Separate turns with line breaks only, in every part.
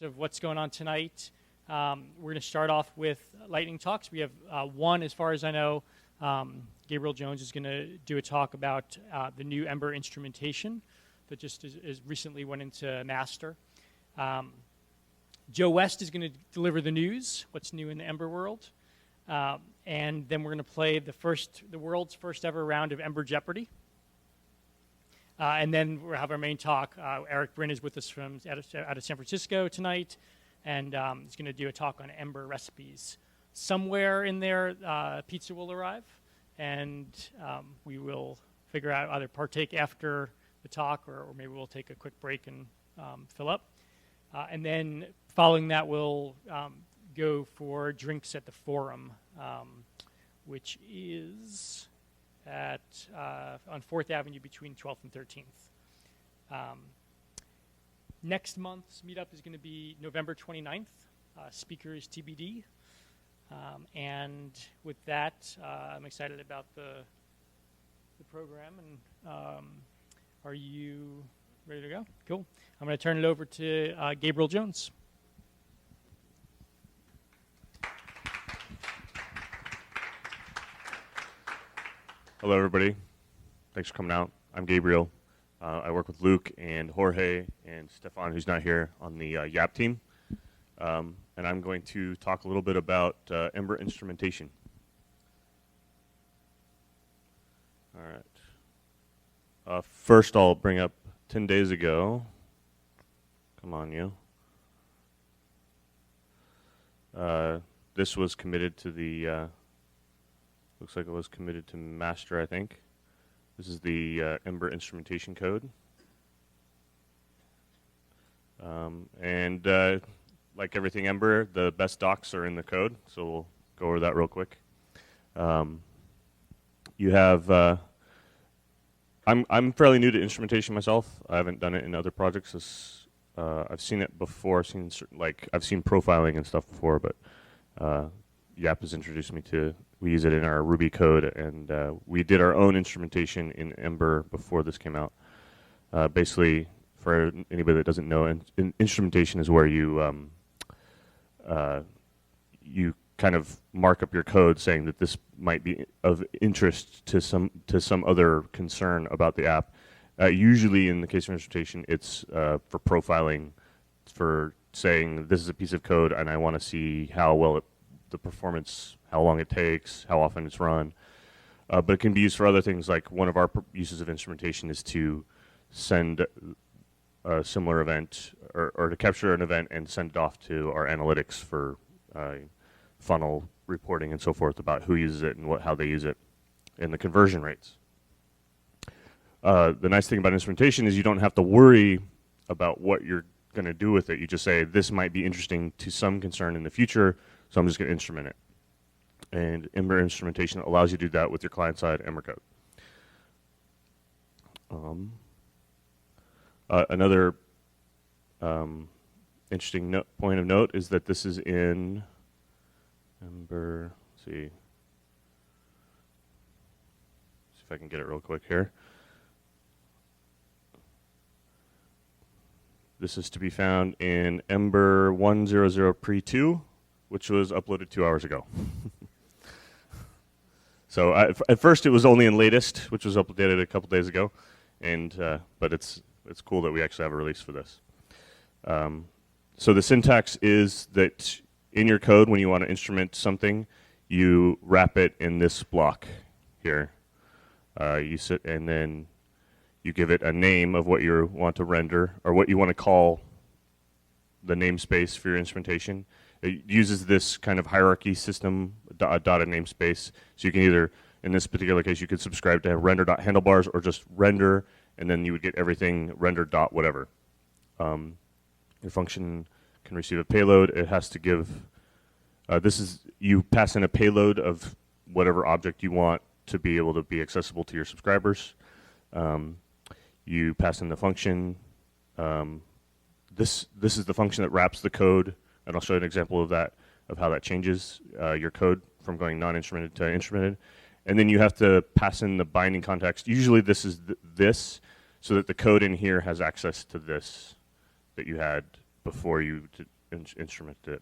Of what's going on tonight. We're going to start off with lightning talks. We have one, as far as I know. Gabriel Jones is going to do a talk about the new Ember Instrumentation that just is recently went into master. Joe West is going to deliver the news, what's new in the Ember world. And then we're going to play the world's first ever round of Ember Jeopardy. And then we'll have our main talk. Eric Bryn is with us from out of San Francisco tonight, and he's going to do a talk on Ember Recipes. Somewhere in there, pizza will arrive, and we will figure out either partake after the talk, or maybe we'll take a quick break and fill up. And then following that, we'll go for drinks at the Forum, which is on 4th Avenue between 12th and 13th. Next month's meetup is going to be November 29th. Speakers TBD. And with that, I'm excited about the program. And are you ready to go? Cool. I'm going to turn it over to Gabriel Jones.
Hello, everybody. Thanks for coming out. I'm Gabriel. I work with Luke and Jorge and Stefan, who's not here, on the YAP team. And I'm going to talk a little bit about Ember Instrumentation. All right. First, I'll bring up 10 days ago. Come on, you. This was committed to the... looks like it was committed to master, I think. This is the Ember Instrumentation code. And like everything Ember, the best docs are in the code, so we'll go over that real quick. You have... I'm fairly new to instrumentation myself. I haven't done it in other projects. I've seen it before. I've seen profiling and stuff before, but YAP has introduced me to. We use it in our Ruby code, and we did our own instrumentation in Ember before this came out. Basically, for anybody that doesn't know, instrumentation is where you you kind of mark up your code saying that this might be of interest to some other concern about the app. Usually, in the case of instrumentation, it's for profiling, for saying this is a piece of code, and I want to see how well the performance, how long it takes, how often it's run. But it can be used for other things, like one of our uses of instrumentation is to send a similar event, or to capture an event and send it off to our analytics for funnel reporting and so forth about who uses it and how they use it, and the conversion rates. The nice thing about instrumentation is you don't have to worry about what you're going to do with it. You just say, this might be interesting to some concern in the future, so I'm just going to instrument it. And Ember Instrumentation allows you to do that with your client-side Ember code. Another interesting point of note is that this is in Ember. See if I can get it real quick here. This is to be found in Ember 100 pre-2, which was uploaded 2 hours ago. So at first it was only in latest, which was updated a couple days ago, but it's cool that we actually have a release for this. So the syntax is that in your code, when you want to instrument something, you wrap it in this block here. And then you give it a name of what you want to render, or what you want to call the namespace for your instrumentation. It uses this kind of hierarchy system, a dotted namespace. So you can either, in this particular case, you could subscribe to render.handlebars or just render, and then you would get everything render.whatever. Your function can receive a payload. It has to give, you pass in a payload of whatever object you want to be able to be accessible to your subscribers. You pass in the function. This is the function that wraps the code, and I'll show you an example of that, of how that changes your code from going non-instrumented to instrumented. And then you have to pass in the binding context. Usually this is this, so that the code in here has access to this that you had before you instrumented it.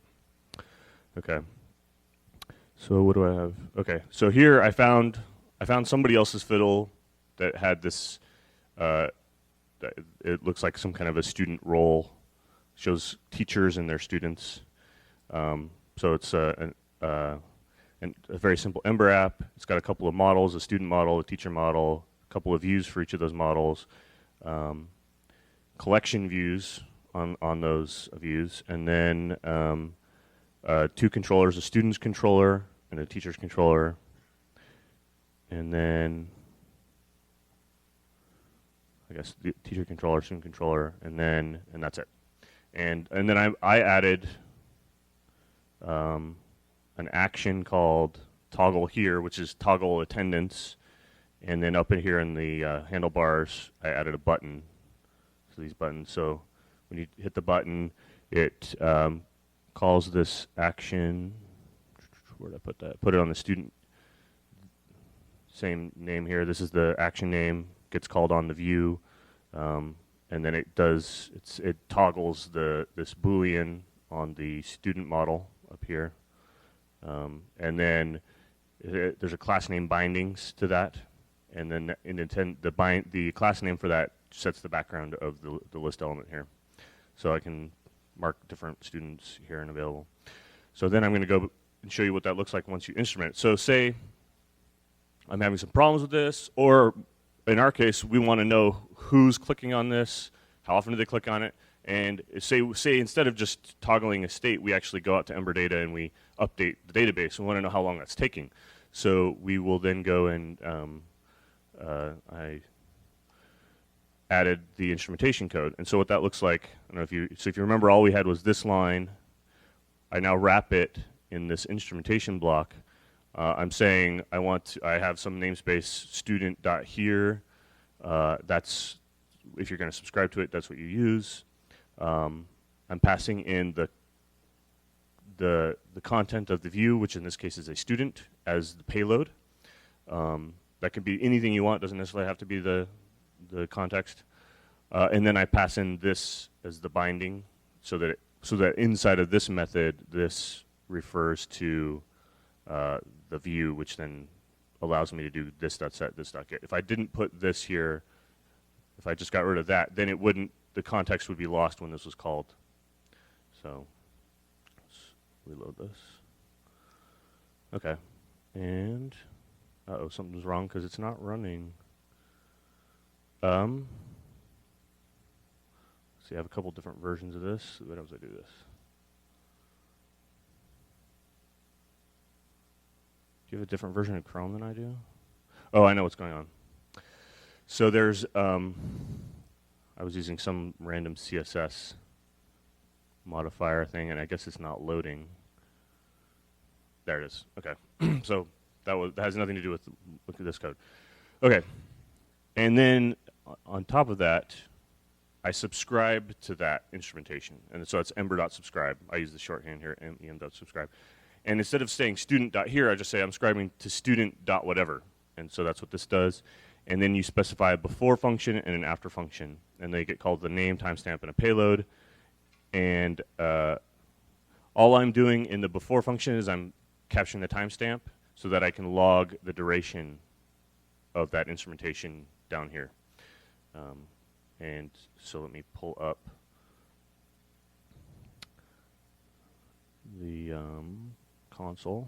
Okay. So what do I have? Okay. So here I found somebody else's fiddle that had this. It looks like some kind of a student role. Shows teachers and their students. So it's a very simple Ember app. It's got a couple of models: a student model, a teacher model, a couple of views for each of those models, collection views on those views, and then 2 controllers: a student's controller and a teacher's controller, and then I guess the teacher controller, student controller, and that's it. And then I added an action called toggle here, which is toggle attendance, and then up in here in the handlebars, I added a button. So these buttons. So when you hit the button, it calls this action. Where did I put that? Put it on the student. Same name here. This is the action name. Gets called on the view, and then it toggles this Boolean on the student model up here, and then there's a class name bindings to that, and then the class name for that sets the background of the list element here, so I can mark different students here and available. So then I'm going to go and show you what that looks like once you instrument it. So say I'm having some problems with this, or in our case, we want to know who's clicking on this, how often do they click on it, and say instead of just toggling a state, we actually go out to Ember Data and we update the database. We want to know how long that's taking. So we will then go and I added the instrumentation code. And so what that looks like, I don't know if you remember, all we had was this line. I now wrap it in this instrumentation block. I'm saying I have some namespace student.here. That's, if you're going to subscribe to it, that's what you use. I'm passing in the content of the view, which in this case is a student, as the payload. That could be anything you want, doesn't necessarily have to be the context. And then I pass in this as the binding, so that inside of this method, this refers to the view, which then allows me to do this.set, this.get. If I didn't put this here, if I just got rid of that, then the context would be lost when this was called. So let's reload this. Okay, and something's wrong because it's not running. See, I have a couple different versions of this. What else I do this? Do you have a different version of Chrome than I do? Oh, I know what's going on. So there's, I was using some random CSS modifier thing, and I guess it's not loading. There it is. Okay. So that has nothing to do with this code. Okay. And then on top of that, I subscribe to that instrumentation. And so it's ember.subscribe. I use the shorthand here, em.subscribe. And instead of saying student.here, I just say I'm subscribing to student.whatever. And so that's what this does. And then you specify a before function and an after function. And they get called the name, timestamp, and a payload. And all I'm doing in the before function is I'm capturing the timestamp so that I can log the duration of that instrumentation down here. And so let me pull up the console.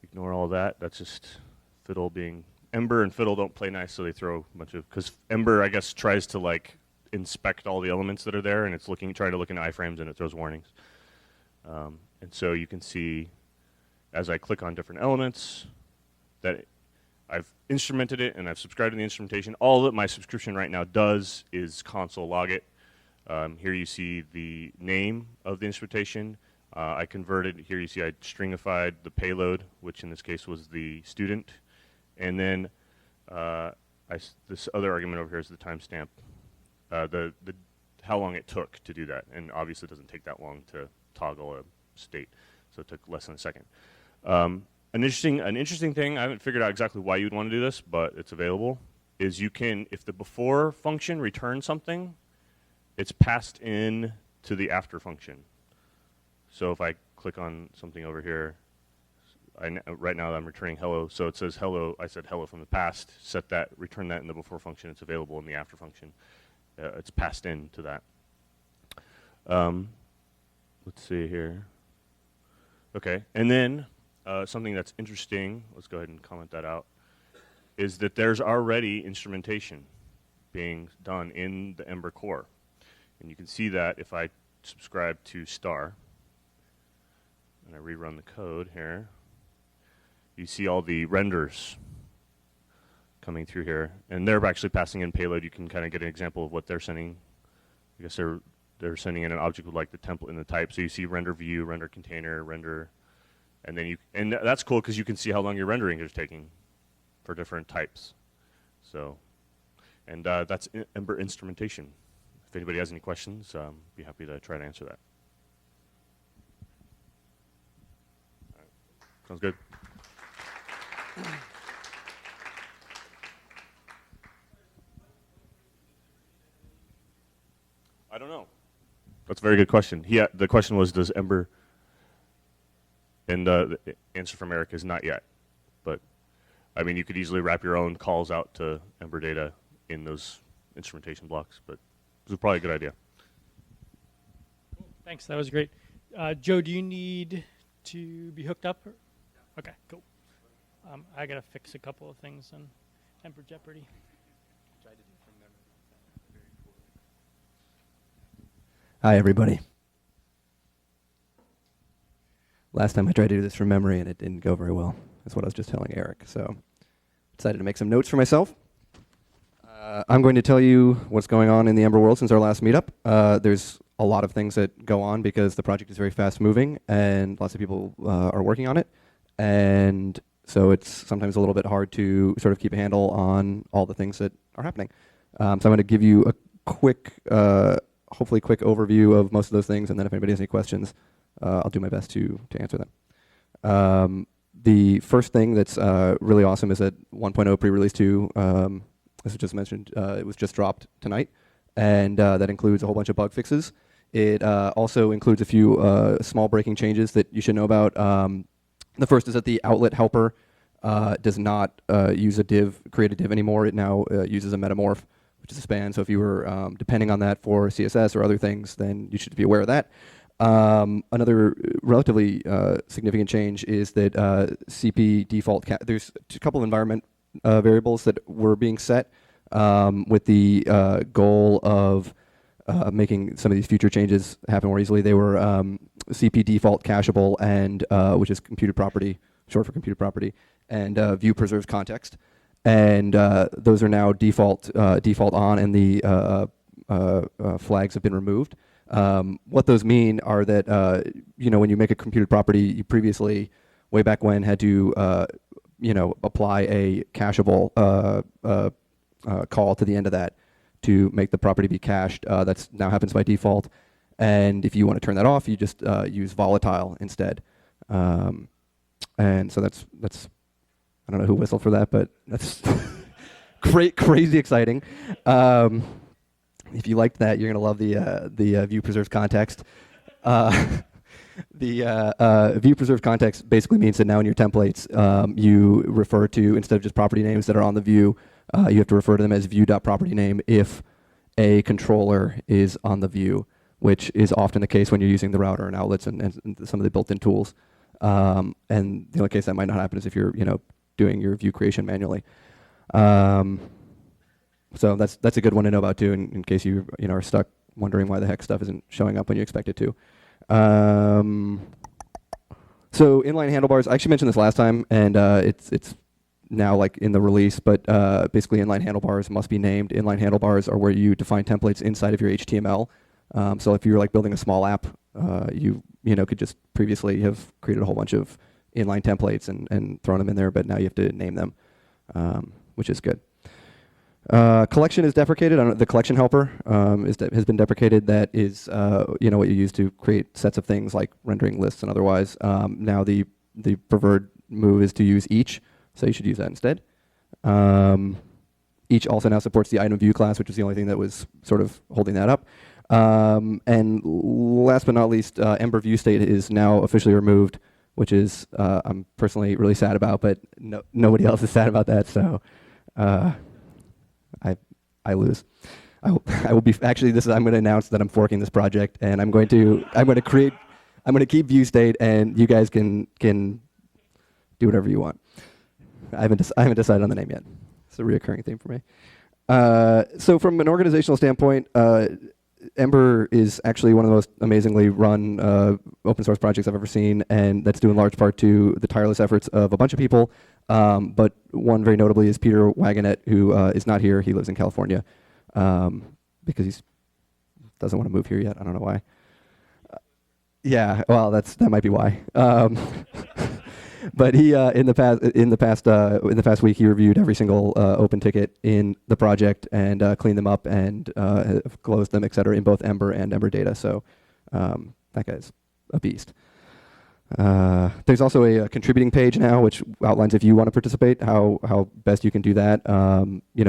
Ignore all that. That's just Fiddle being Ember, and Fiddle don't play nice, so they throw a bunch of, because Ember, I guess, tries to like inspect all the elements that are there, and it's trying to look into iframes, and it throws warnings. And so you can see as I click on different elements that I've instrumented it and I've subscribed to the instrumentation. All that my subscription right now does is console log it. Here you see the name of the instrumentation. I converted, here you see I stringified the payload, which in this case was the student. And then this other argument over here is the timestamp, how long it took to do that. And obviously it doesn't take that long to toggle a state, so it took less than a second. An interesting thing, I haven't figured out exactly why you'd want to do this, but it's available, is you can, if the before function returns something, it's passed in to the after function. So if I click on something over here, right now I'm returning hello, so it says hello. I said hello from the past. Set that, return that in the before function. It's available in the after function. It's passed in to that. Let's see here. Okay, and then something that's interesting, let's go ahead and comment that out, is that there's already instrumentation being done in the Ember core. And you can see that if I subscribe to star, and I rerun the code here, you see all the renders coming through here. And they're actually passing in payload. You can kind of get an example of what they're sending. I guess they're sending in an object with like the template and the type. So you see render view, render container, render, and then and that's cool because you can see how long your rendering is taking for different types. So, and that's Ember Instrumentation. If anybody has any questions, be happy to try to answer that. All right. Sounds good. I don't know. That's a very good question. The question was, does Ember, and the answer from Eric is not yet. But, I mean, you could easily wrap your own calls out to Ember data in those instrumentation blocks, but it was probably a good idea.
Cool. Thanks, that was great. Joe, do you need to be hooked up? Okay, cool. I got to fix a couple of things on Ember Jeopardy.
Hi, everybody. Last time I tried to do this from memory and it didn't go very well. That's what I was just telling Eric. So decided to make some notes for myself. I'm going to tell you what's going on in the Ember world since our last meetup. There's a lot of things that go on because the project is very fast moving and lots of people are working on it. And so it's sometimes a little bit hard to sort of keep a handle on all the things that are happening. So I'm going to give you a quick, hopefully quick overview of most of those things, and then if anybody has any questions, I'll do my best to answer them. The first thing that's really awesome is that 1.0 pre-release 2, as I just mentioned, it was just dropped tonight, and that includes a whole bunch of bug fixes. It also includes a few small breaking changes that you should know about. The first is that the outlet helper does not use a div, create a div anymore. It now uses a metamorph, which is a span. So if you were depending on that for CSS or other things, then you should be aware of that. Another relatively significant change is that CP default, there's a couple of environment variables that were being set with the goal of making some of these future changes happen more easily. They were CP default cacheable, and which is computed property, short for computed property, and view preserves context. And those are now default on, and the flags have been removed. What those mean are that when you make a computed property, you previously, way back when, had to apply a cacheable call to the end of that to make the property be cached. That's now happens by default. And if you want to turn that off, you just use volatile instead. And so that's I don't know who whistled for that, but that's crazy exciting. If you liked that, you're going to love the view preserves context. The view preserved context basically means that now in your templates, you refer to, instead of just property names that are on the view, you have to refer to them as view.propertyname if a controller is on the view, which is often the case when you're using the router and outlets and some of the built-in tools. And the only case that might not happen is if you're doing your view creation manually. So that's a good one to know about too, in case you are stuck wondering why the heck stuff isn't showing up when you expect it to. So inline handlebars, I actually mentioned this last time, and it's now like in the release, but basically inline handlebars must be named. Inline handlebars are where you define templates inside of your HTML. So if you're like building a small app, you could just previously have created a whole bunch of inline templates and thrown them in there, but now you have to name them, which is good. Collection is deprecated. The collection helper has been deprecated. That is what you use to create sets of things like rendering lists and otherwise. Now the preferred move is to use each, so you should use that instead. Each also now supports the item view class, which is the only thing that was sort of holding that up. And last but not least, Ember view state is now officially removed, which is I'm personally really sad about, but nobody else is sad about that, so I lose. I will be actually. I'm going to announce that I'm forking this project, and I'm going to keep view state, and you guys can do whatever you want. I haven't decided on the name yet. It's a reoccurring theme for me. So from an organizational standpoint, Ember is actually one of the most amazingly run open source projects I've ever seen, and that's due in large part to the tireless efforts of a bunch of people. But one very notably is Peter Wagonet, who is not here. He lives in California because he doesn't want to move here yet. I don't know why. Yeah, well, that might be why. But he in the past week he reviewed every single open ticket in the project and cleaned them up and closed them, etc. in both Ember and Ember Data. So that guy's a beast. There's also a contributing page now, which outlines if you want to participate, how best you can do that.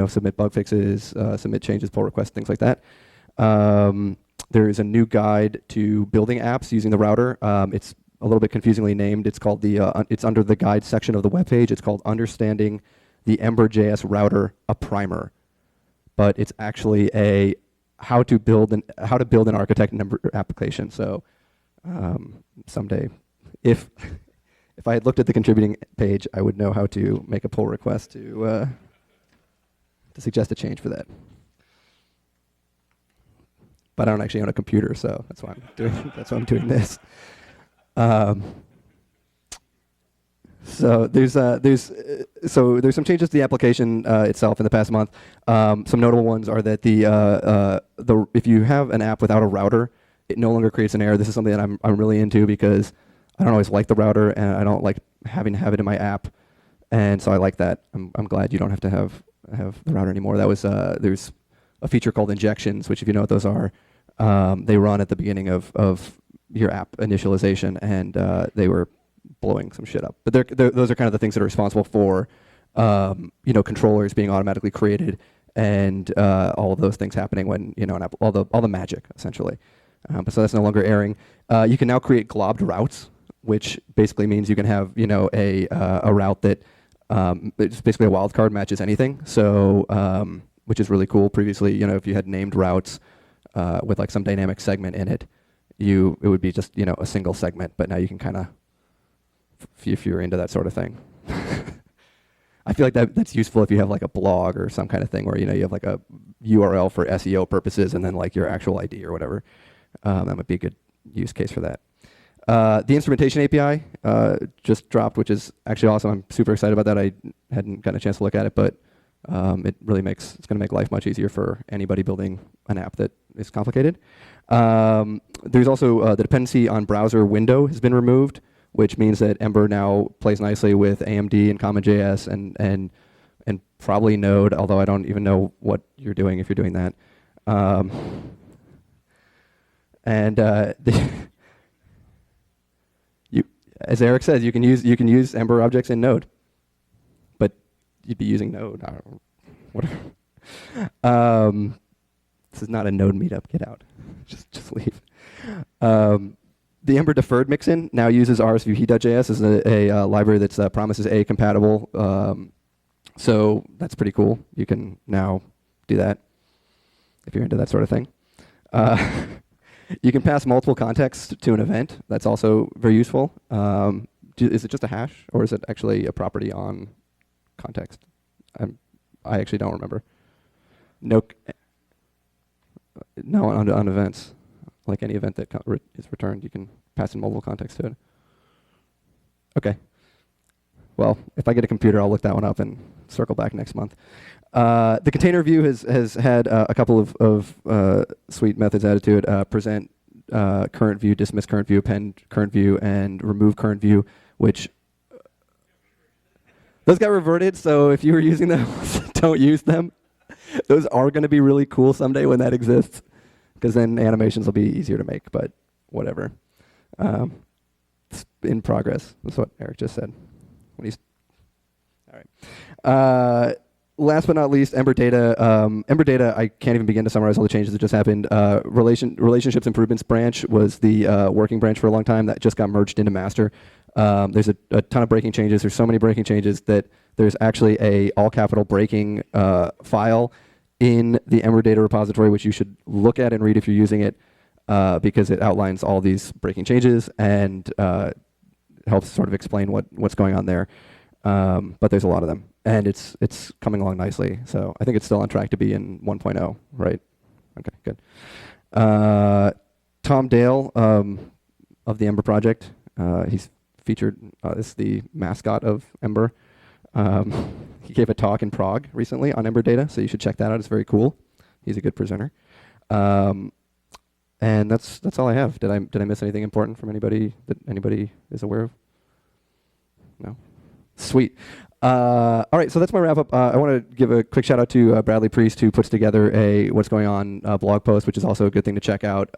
Submit bug fixes, submit changes, pull requests, things like that. There is a new guide to building apps using the router. It's a little bit confusingly named. It's called it's under the guide section of the webpage. It's called Understanding the Ember.js Router, a Primer. But it's actually a how to build an architect an Ember application. So someday, if I had looked at the contributing page, I would know how to make a pull request to suggest a change for that. But I don't actually own a computer, so that's why I'm doing this. So there's some changes to the application itself in the past month. Some notable ones are that if you have an app without a router, it no longer creates an error. This is something that I'm really into because I don't always like the router and I don't like having to have it in my app, and so I like that. I'm glad you don't have to have the router anymore. That was there's a feature called injections, which if you know what those are, they run at the beginning of your app initialization, and they were blowing some shit up. But those are kind of the things that are responsible for controllers being automatically created and all of those things happening when an app, all the magic essentially. So that's no longer airing. You can now create globbed routes, which basically means you can have a route that it's basically a wildcard, matches anything. So which is really cool. Previously, if you had named routes with like some dynamic segment in it, it would be just a single segment. But now you can kind of, if you're into that sort of thing. I feel like that's useful if you have like a blog or some kind of thing where you have like a URL for SEO purposes and then like your actual ID or whatever. That might be a good use case for that. The Instrumentation API just dropped, which is actually awesome. I'm super excited about that. I hadn't gotten a chance to look at it, but it's going to make life much easier for anybody building an app that is complicated. There's also the dependency on browser window has been removed, which means that Ember now plays nicely with AMD and CommonJS and probably Node, although I don't even know what you're doing if you're doing that. As Eric said, you can use Ember objects in Node, but you'd be using Node. I don't know, whatever. This is not a Node meetup. Get out. Just leave. The Ember deferred mixin now uses rsvp.js as a library that's promises A compatible. So that's pretty cool. You can now do that if you're into that sort of thing. You can pass multiple contexts to an event. That's also very useful. Is it just a hash, or is it actually a property on context? I actually don't remember. No, on events. Like any event that is returned, you can pass in multiple contexts to it. Okay. Well, if I get a computer, I'll look that one up and circle back next month. The container view has had a couple of sweet methods added to it. Present current view, dismiss current view, append current view, and remove current view, which those got reverted, so if you were using them, don't use them. Those are going to be really cool someday when that exists, because then animations will be easier to make, but whatever. It's in progress. That's what Eric just said. All right. last but not least, Ember Data. Ember Data, I can't even begin to summarize all the changes that just happened. Relationships Improvements branch was the working branch for a long time that just got merged into master. There's a ton of breaking changes. There's so many breaking changes that there's actually a all capital breaking file in the Ember Data repository, which you should look at and read if you're using it, because it outlines all these breaking changes and helps sort of explain what's going on there. But there's a lot of them, and it's coming along nicely. So I think it's still on track to be in 1.0, right? Okay, good. Tom Dale of the Ember project, he's featured as the mascot of Ember. He gave a talk in Prague recently on Ember Data, so you should check that out. It's very cool. He's a good presenter. And that's all I have. Did I miss anything important from anybody that anybody is aware of? No? Sweet. All right, so that's my wrap up. I want to give a quick shout out to Bradley Priest, who puts together a What's Going On blog post, which is also a good thing to check out.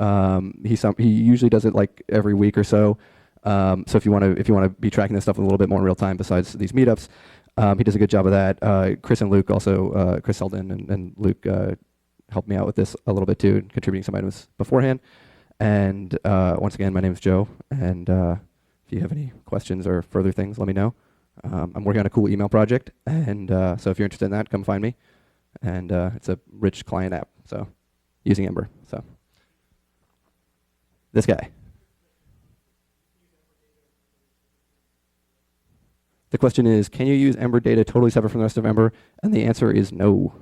He usually does it like every week or so. So if you want to be tracking this stuff a little bit more in real time, besides these meetups, he does a good job of that. Chris and Luke also, Chris Selden and Luke helped me out with this a little bit too, contributing some items beforehand. And once again, my name is Joe, and if you have any questions or further things, let me know. I'm working on a cool email project, and so if you're interested in that, come find me. And it's a rich client app, so using Ember. So this guy. The question is, can you use Ember Data totally separate from the rest of Ember? And the answer is no.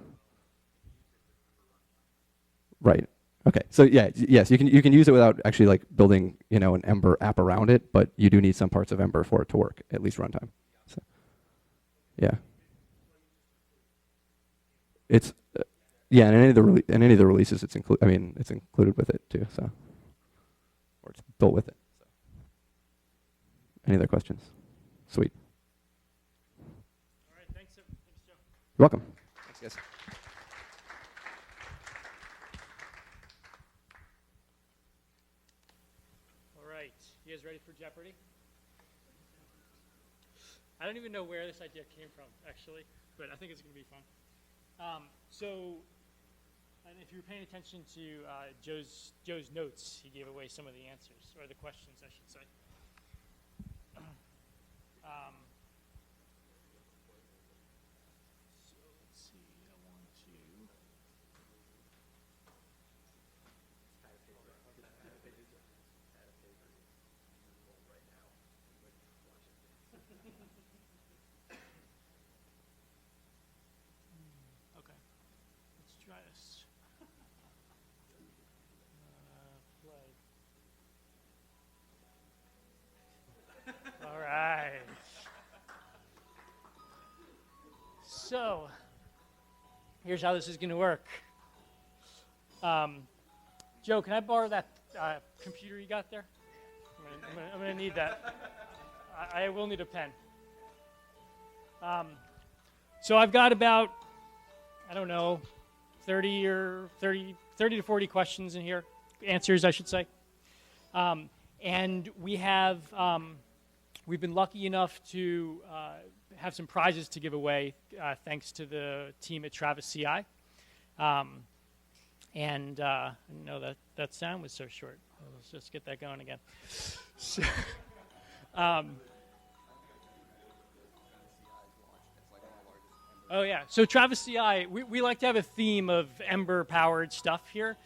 Right. Okay. So yeah, yes, you can use it without actually like building, an Ember app around it, but you do need some parts of Ember for it to work, at least runtime. So, yeah. It's yeah, and any of the releases, it's included with it too. So, or it's built with it. So. Any other questions? Sweet.
All right, thanks, Joe.
You're welcome. Thanks, guys.
All right, you guys ready for Jeopardy? I don't even know where this idea came from, actually, but I think it's going to be fun. And if you were paying attention to Joe's notes, he gave away some of the answers, or the questions, I should say. So let's see, I want to... Okay, let's try this. Play. All right. So, here's how this is going to work. Joe, can I borrow that computer you got there? I'm going to need that. I will need a pen. So I've got about, I don't know, 30 to 40 questions in here, answers, I should say. And we have, we've been lucky enough to have some prizes to give away, thanks to the team at Travis CI. I didn't know that sound was so short. Let's just get that going again. So, oh yeah, so Travis CI, we like to have a theme of Ember-powered stuff here.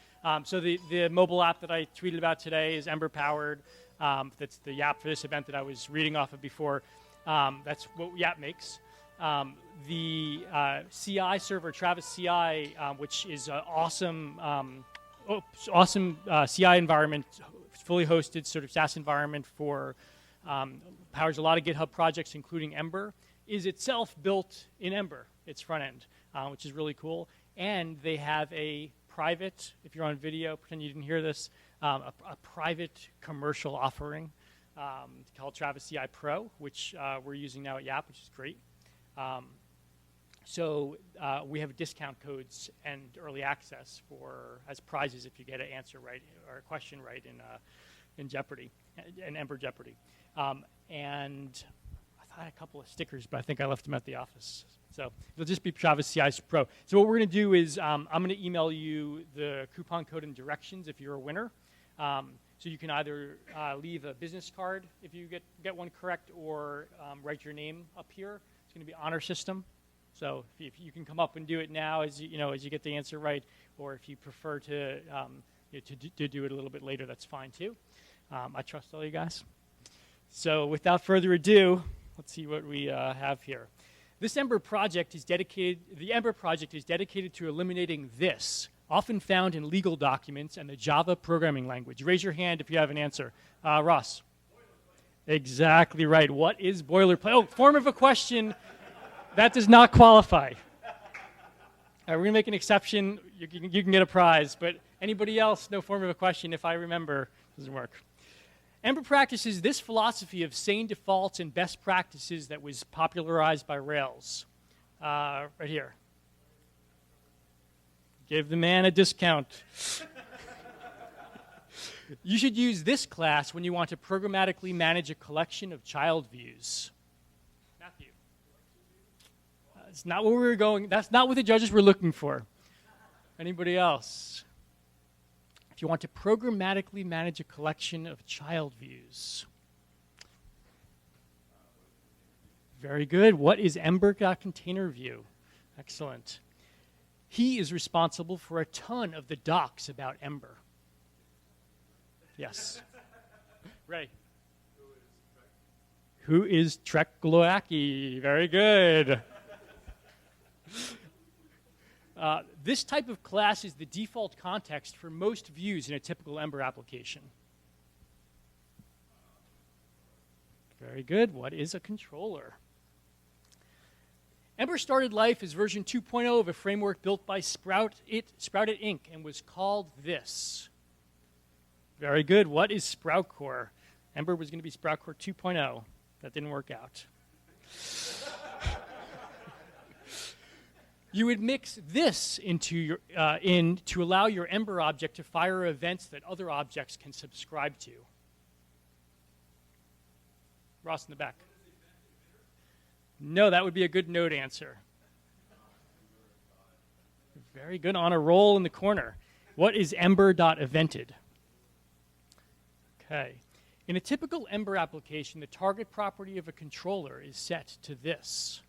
So the mobile app that I tweeted about today is Ember-powered. That's the app for this event that I was reading off of before. That's what Yap makes. The CI server, Travis CI, which is an awesome CI environment, fully hosted sort of SaaS environment for, powers a lot of GitHub projects, including Ember, is itself built in Ember, its front end, which is really cool. And they have a private, if you're on video, pretend you didn't hear this, a private commercial offering called Travis CI Pro, which we're using now at Yap, which is great. So we have discount codes and early access as prizes if you get an answer right or a question right in Jeopardy, in Ember Jeopardy. And I I had a couple of stickers, but I think I left them at the office. So it'll just be Travis CI Pro. So what we're going to do is I'm going to email you the coupon code and directions if you're a winner. So you can either leave a business card if you get one correct, or write your name up here. It's going to be honor system. So if you can come up and do it now as you get the answer right, or if you prefer to do it a little bit later, that's fine too. I trust all you guys. So without further ado, let's see what we have here. This Ember project is dedicated. The Ember project is dedicated to eliminating this, often found in legal documents and the Java programming language. Raise your hand if you have an answer. Ross. Exactly right. What is boilerplate? Oh, form of a question. That does not qualify. We're going to make an exception. You can get a prize, but anybody else, no form of a question, if I remember, doesn't work. Ember practices this philosophy of sane defaults and best practices that was popularized by Rails. Right here. Give the man a discount. You should use this class when you want to programmatically manage a collection of child views. Matthew. That's not where we were going. That's not what the judges were looking for. Anybody else? If you want to programmatically manage a collection of child views. Very good. What is Ember.container view? Excellent. He is responsible for a ton of the docs about Ember. Yes. Ray. Who is Trek Gloaki? Very good. This type of class is the default context for most views in a typical Ember application. Very good. What is a controller? Ember started life as version 2.0 of a framework built by Sprouted Inc. and was called this. Very good. What is Sprout Core? Ember was going to be Sprout Core 2.0. That didn't work out. You would mix this into to allow your Ember object to fire events that other objects can subscribe to. Ross in the back. No, that would be a good Node answer. Very good. On a roll in the corner. What is Ember.evented? Okay. In a typical Ember application, the target property of a controller is set to this.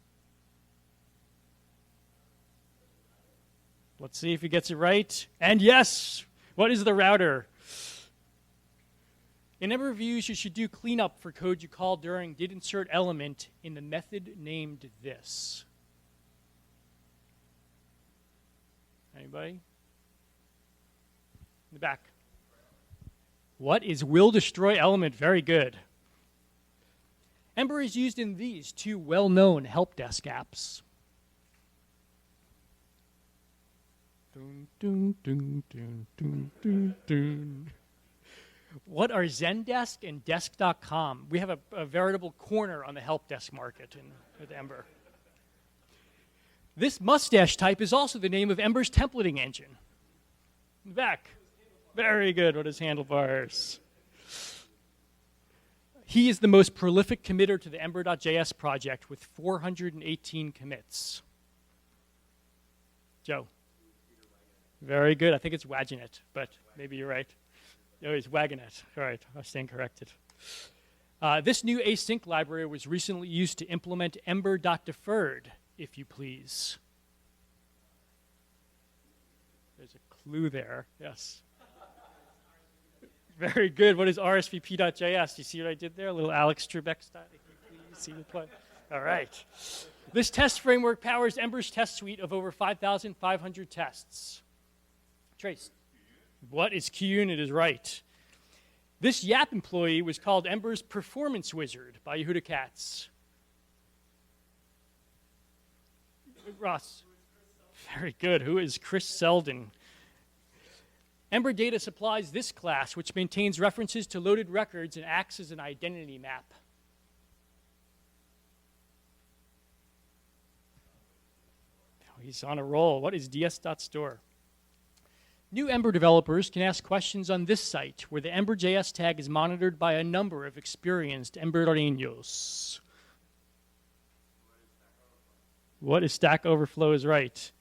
Let's see if he gets it right. And yes! What is the router? In Ember views, you should do cleanup for code you call during did insert element in the method named this. Anybody? In the back. What is will destroy element? Very good. Ember is used in these two well-known help desk apps. Dun, dun, dun, dun, dun, dun, dun. What are Zendesk and Desk.com? We have a veritable corner on the help desk market with Ember. This mustache type is also the name of Ember's templating engine. In the back. Very good. What is handlebars? He is the most prolific committer to the Ember.js project with 418 commits. Joe. Very good. I think it's Wagonet, but maybe you're right. No, it's Wagonet. All right, I stand corrected. This new async library was recently used to implement Ember.deferred, if you please. There's a clue there. Yes. Very good. What is RSVP.js? You see what I did there? A little Alex Trebek style. If you please see the play. All right. This test framework powers Ember's test suite of over 5,500 tests. Trace. What is QUnit is right. This Yap employee was called Ember's performance wizard by Yehuda Katz. Ross. Very good. Who is Chris Selden? Ember Data supplies this class, which maintains references to loaded records and acts as an identity map. Oh, he's on a roll. What is ds.store? New Ember developers can ask questions on this site, where the Ember.js tag is monitored by a number of experienced Embereños. What is Stack Overflow is right?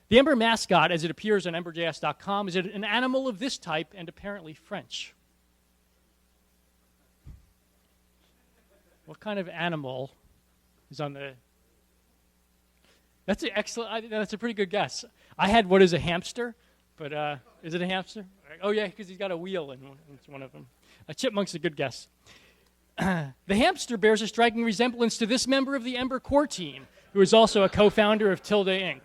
The Ember mascot, as it appears on Ember.js.com, is an animal of this type and apparently French. What kind of animal is on the... That's an excellent, that's a pretty good guess. I had what is a hamster, but is it a hamster? Oh yeah, because he's got a wheel in one of them. A chipmunk's a good guess. The hamster bears a striking resemblance to this member of the Ember core team, who is also a co-founder of Tilde Inc.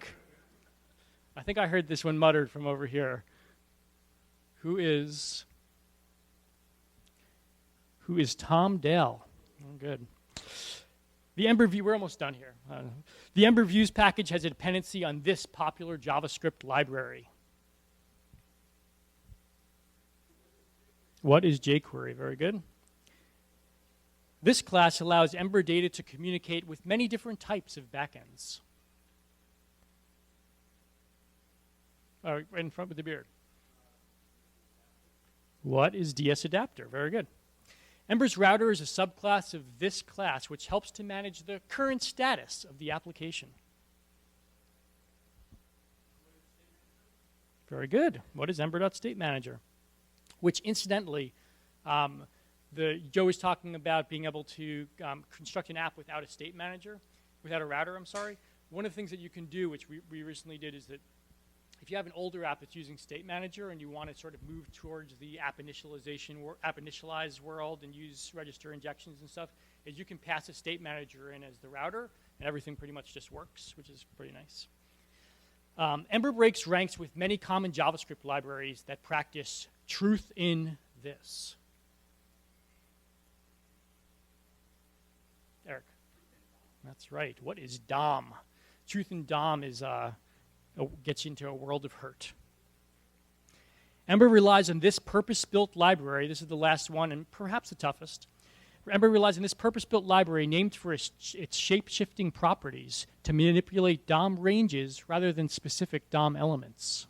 I think I heard this one muttered from over here. Who is Tom Dale? Oh, good. The Ember View, we're almost done here. The Ember Views package has a dependency on this popular JavaScript library. What is jQuery? Very good. This class allows Ember data to communicate with many different types of backends. Oh, right in front with the beard. What is DS Adapter? Very good. Ember's router is a subclass of this class, which helps to manage the current status of the application. Very good. What is Ember.StateManager? Which, incidentally, Joe was talking about being able to construct an app without a state manager, without a router, I'm sorry. One of the things that you can do, which we recently did, is that if you have an older app that's using State Manager and you want to sort of move towards the app initialized world and use register injections and stuff, is you can pass a State Manager in as the router, and everything pretty much just works, which is pretty nice. Ember breaks ranks with many common JavaScript libraries that practice truth in this. Eric. That's right. What is DOM? Truth in DOM is gets you into a world of hurt. Ember relies on this purpose-built library. This is the last one and perhaps the toughest. Ember relies on this purpose-built library named for its shape-shifting properties to manipulate DOM ranges rather than specific DOM elements.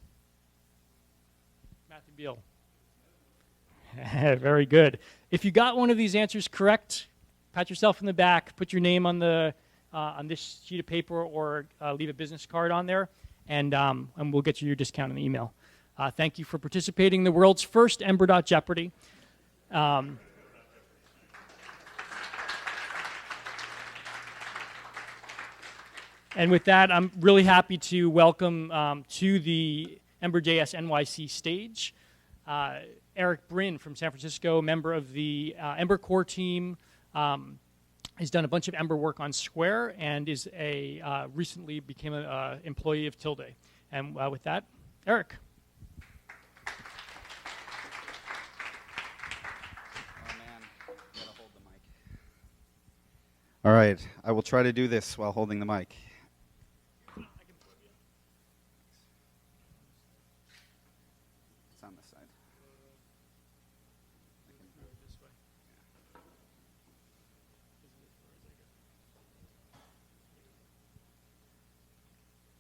Matthew Beal. Very good. If you got one of these answers correct, pat yourself in the back, put your name on this sheet of paper, or leave a business card on there, and we'll get you your discount in the email. Thank you for participating in the world's first Ember.Jeopardy. And with that, I'm really happy to welcome to the Ember.js NYC stage Eric Brin from San Francisco, member of the Ember core team. Has done a bunch of Ember work on Square and is recently became an employee of Tilde. And with that, Eric.
Oh man, gotta hold the mic. All right, I will try to do this while holding the mic. It's on this side.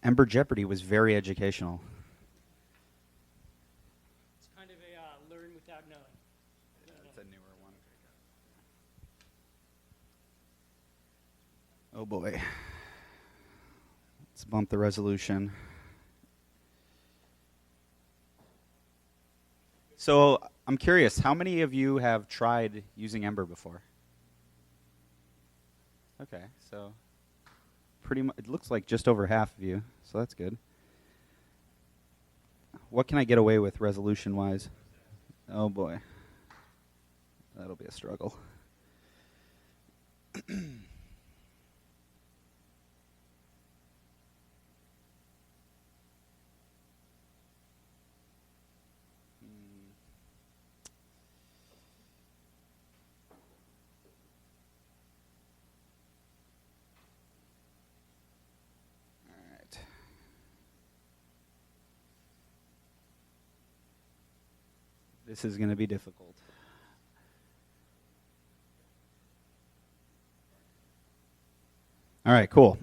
Ember Jeopardy was very educational.
It's kind of a learn without knowing.
Yeah, it's a newer one. Oh boy. Let's bump the resolution. So I'm curious, how many of you have tried using Ember before? Okay, so pretty much, it looks like just over half of you, so that's good. What can I get away with resolution-wise? Oh boy, that'll be a struggle. This is going to be difficult. All right, cool.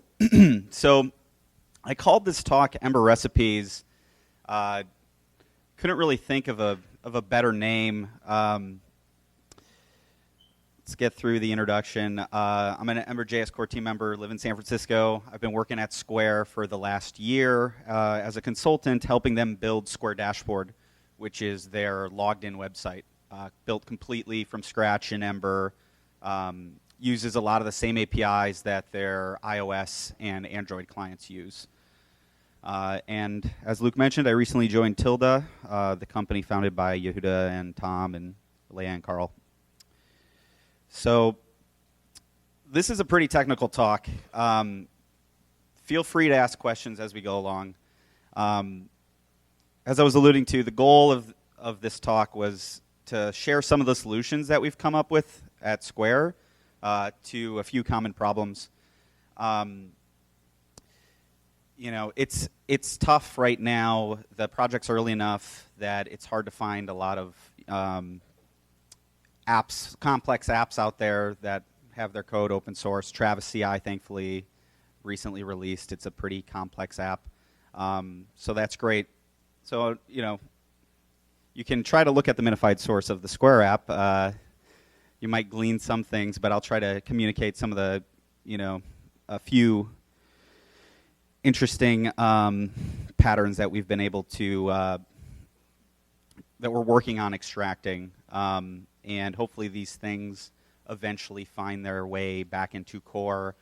So I called this talk Ember Recipes. Couldn't really think of a better name. Let's let's get through the introduction. I'm an Ember.js core team member, live in San Francisco. I've been working at Square for the last year as a consultant, helping them build Square Dashboard, which is their logged-in website, built completely from scratch in Ember, uses a lot of the same APIs that their iOS and Android clients use. And as Luke mentioned, I recently joined Tilda, the company founded by Yehuda and Tom and Leah and Carl. So this is a pretty technical talk. Feel free to ask questions as we go along. As I was alluding to, the goal of this talk was to share some of the solutions that we've come up with at Square to a few common problems. You know, it's tough right now. The project's early enough that it's hard to find a lot of apps, complex apps out there that have their code open source. Travis CI, thankfully, recently released. It's a pretty complex app, so that's great. So, you know, you can try to look at the minified source of the Square app. You might glean some things, but I'll try to communicate some of the, you know, a few interesting patterns that we've been able to, that we're working on extracting. And hopefully these things eventually find their way back into core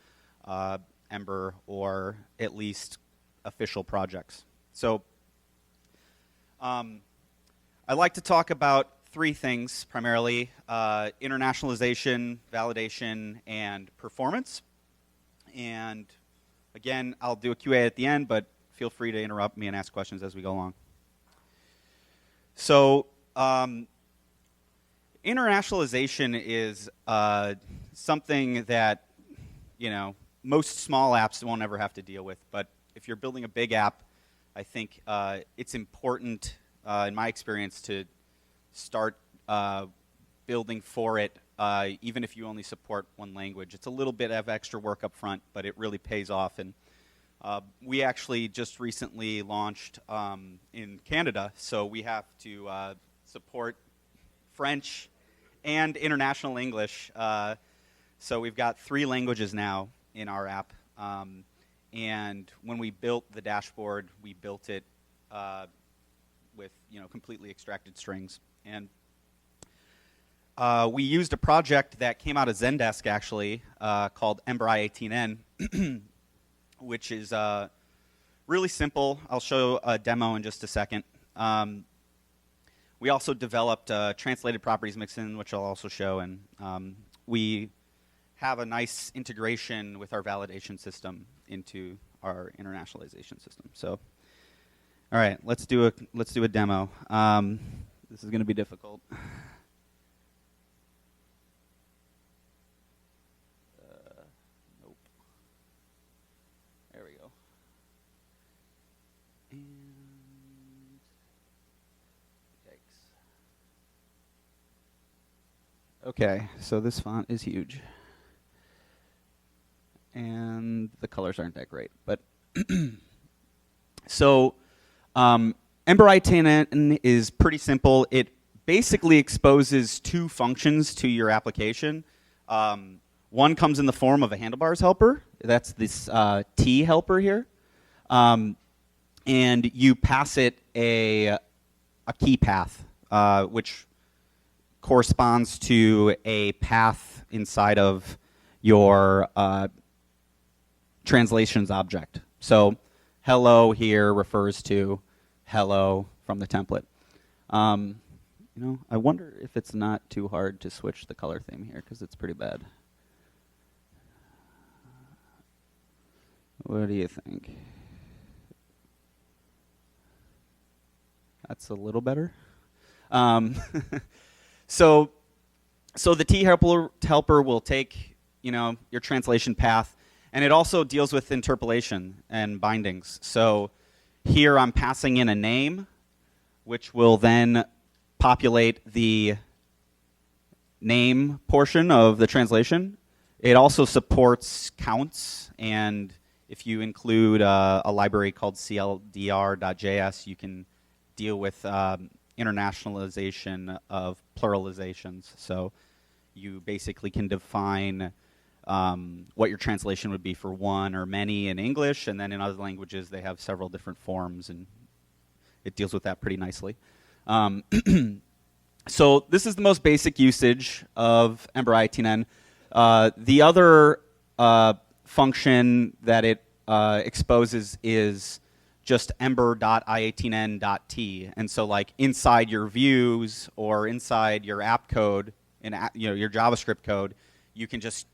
Ember or at least official projects. So I like to talk about three things primarily: internationalization, validation, and performance. And again, I'll do a QA at the end, but feel free to interrupt me and ask questions as we go along. So internationalization is something that, you know, most small apps won't ever have to deal with. But if you're building a big app, I think it's important, in my experience, to start building for it, even if you only support one language. It's a little bit of extra work up front, but it really pays off. And we actually just recently launched in Canada, so we have to support French and international English. So we've got 3 languages now in our app. And when we built the dashboard, we built it with, you know, completely extracted strings. And we used a project that came out of Zendesk, actually, called Ember I18N, which is really simple. I'll show a demo in just a second. We also developed translated properties mixin, which I'll also show, and we have a nice integration with our validation system into our internationalization system. So, all right, let's do a demo. This is going to be difficult. Nope. There we go. And yikes. Okay, so this font is huge. And the colors aren't that great, but so Ember I18N is pretty simple. It basically exposes 2 functions to your application. One comes in the form of a handlebars helper. That's this T helper here, and you pass it a key path, which corresponds to a path inside of your translations object. So hello here refers to hello from the template. You know, I wonder if it's not too hard to switch the color theme here, because it's pretty bad. What do you think? That's a little better. So the T helper will take, you know, your translation path, and it also deals with interpolation and bindings. So here I'm passing in a name, which will then populate the name portion of the translation. It also supports counts, and if you include a library called cldr.js, you can deal with internationalization of pluralizations. So you basically can define what your translation would be for one or many in English, and then in other languages they have several different forms, and it deals with that pretty nicely. So this is the most basic usage of Ember i18n. The other function that it exposes is just ember.i18n.t, and so like inside your views or inside your app code, in your JavaScript code, you can just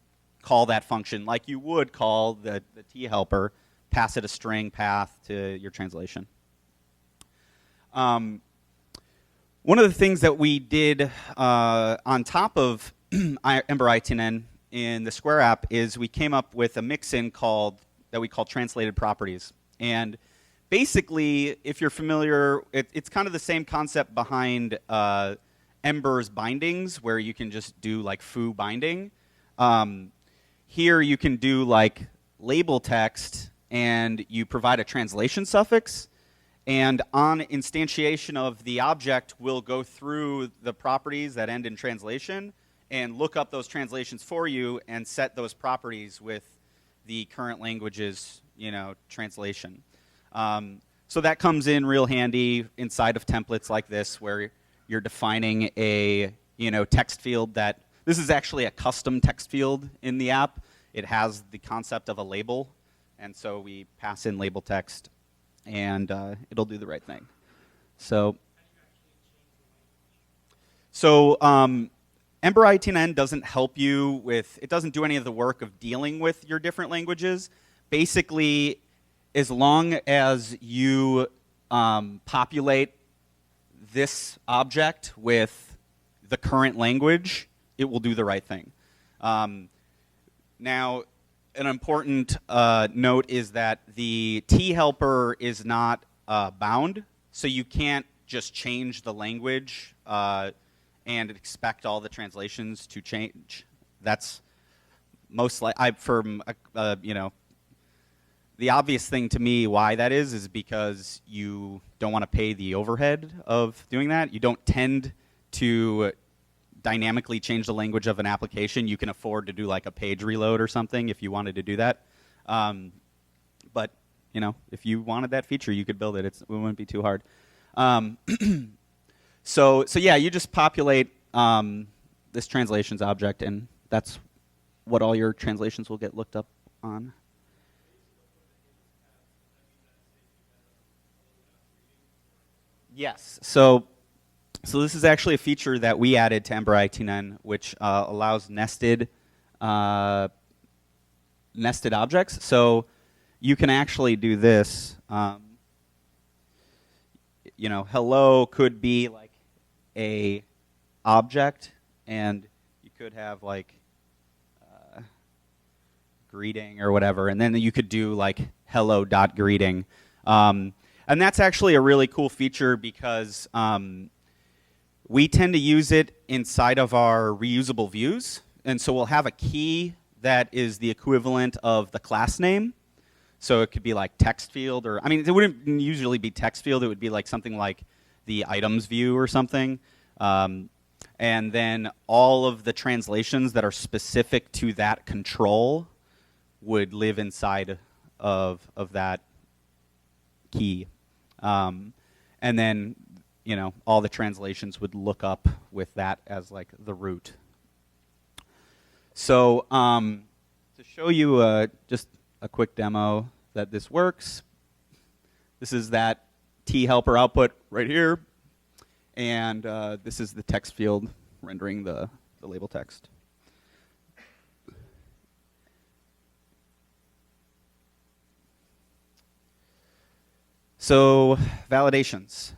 call that function like you would call the t helper, pass it a string path to your translation. One of the things that we did on top of Ember i18n in the Square app is we came up with a mix-in that we call translated properties. And basically, if you're familiar, it's kind of the same concept behind Ember's bindings, where you can just do like foo binding. Here you can do like label text, and you provide a translation suffix. And on instantiation of the object, we'll go through the properties that end in translation and look up those translations for you and set those properties with the current language's translation. So that comes in real handy inside of templates like this, where you're defining a text field that this is actually a custom text field in the app. It has the concept of a label, and so we pass in label text, and it'll do the right thing. So Ember i18n doesn't help you with, it doesn't do any of the work of dealing with your different languages. Basically, as long as you populate this object with the current language, it will do the right thing. Now, an important note is that the T helper is not bound, so you can't just change the language and expect all the translations to change. That's most likely, the obvious thing to me why that is because you don't want to pay the overhead of doing that. You don't tend to dynamically change the language of an application. You can afford to do like a page reload or something if you wanted to do that. But if you wanted that feature, you could build it. It wouldn't be too hard. So yeah, you just populate this translations object, and that's what all your translations will get looked up on. Yes. So this is actually a feature that we added to Ember i18n, which allows nested objects. So you can actually do this. Hello could be like a object, and you could have like greeting or whatever, and then you could do like hello.greeting. And that's actually a really cool feature because we tend to use it inside of our reusable views. And so we'll have a key that is the equivalent of the class name. So it could be like text field, or, it wouldn't usually be text field. It would be like something like the items view or something. And then all of the translations that are specific to that control would live inside of that key. And then, all the translations would look up with that as like the root. So to show you just a quick demo that this works, this is that T helper output right here, and this is the text field rendering the label text. So validations.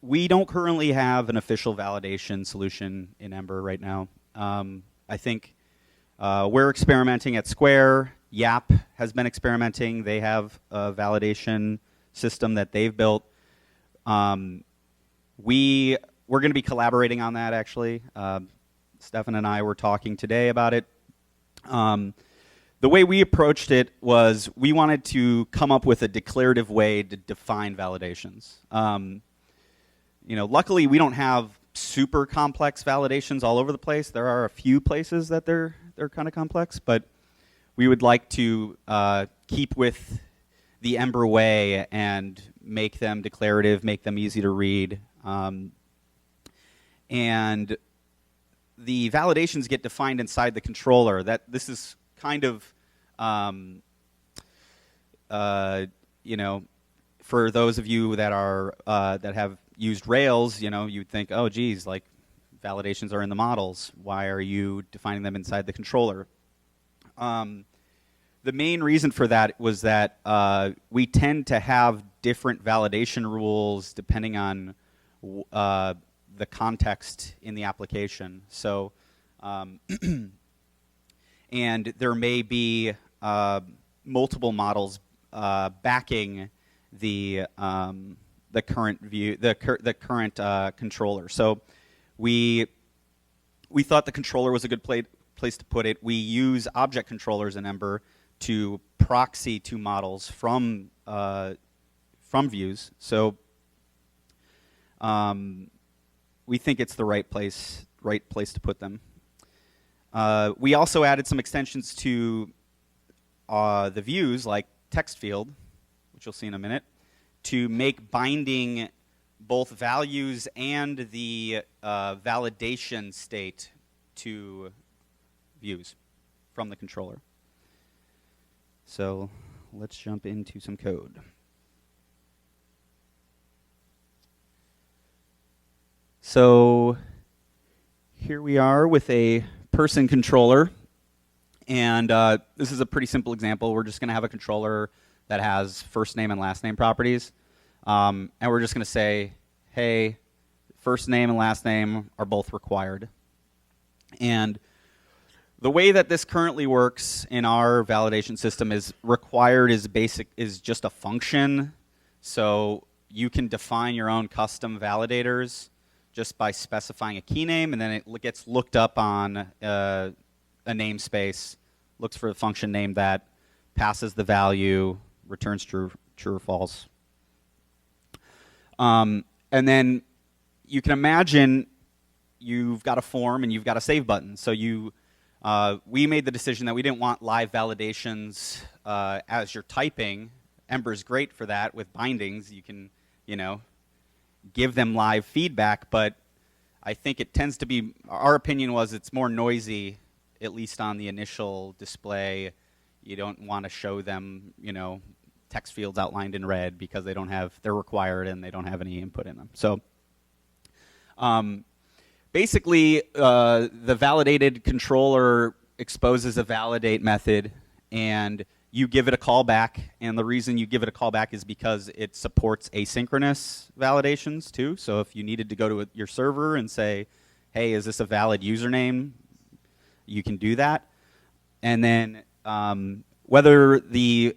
We don't currently have an official validation solution in Ember right now. I think we're experimenting at Square. Yap has been experimenting. They have a validation system that they've built. We're going to be collaborating on that, actually. Stefan and I were talking today about it. The way we approached it was we wanted to come up with a declarative way to define validations. Luckily we don't have super complex validations all over the place. There are a few places that they're kind of complex, but we would like to keep with the Ember way and make them declarative, make them easy to read. And the validations get defined inside the controller. This is kind of, you know, for those of you that are that have used Rails, you know, you'd think, oh, geez, like validations are in the models. Why are you defining them inside the controller? The main reason for that was that we tend to have different validation rules depending on the context in the application. So, and there may be multiple models backing the current view, the current controller. So, we thought the controller was a good place to put it. We use object controllers in Ember to proxy to models from views. So we think it's the right place to put them. We also added some extensions to the views, like text field, which you'll see in a minute, to make binding both values and the validation state to views from the controller. So let's jump into some code. So here we are with a person controller, and this is a pretty simple example. We're just going to have a controller that has first name and last name properties, and we're just going to say, hey, first name and last name are both required. And the way that this currently works in our validation system is required is just a function. So you can define your own custom validators just by specifying a key name, and then it gets looked up on a namespace, looks for the function name that passes the value, returns true or false. And then you can imagine you've got a form and you've got a save button. So we made the decision that we didn't want live validations as you're typing. Ember's great for that with bindings. You can, give them live feedback, but I think it tends to be, our opinion was it's more noisy, at least on the initial display. You don't want to show them, text fields outlined in red because they're required and they don't have any input in them. So basically, the validated controller exposes a validate method, and you give it a callback. And the reason you give it a callback is because it supports asynchronous validations too. So if you needed to go to your server and say, hey, is this a valid username, you can do that. And then whether the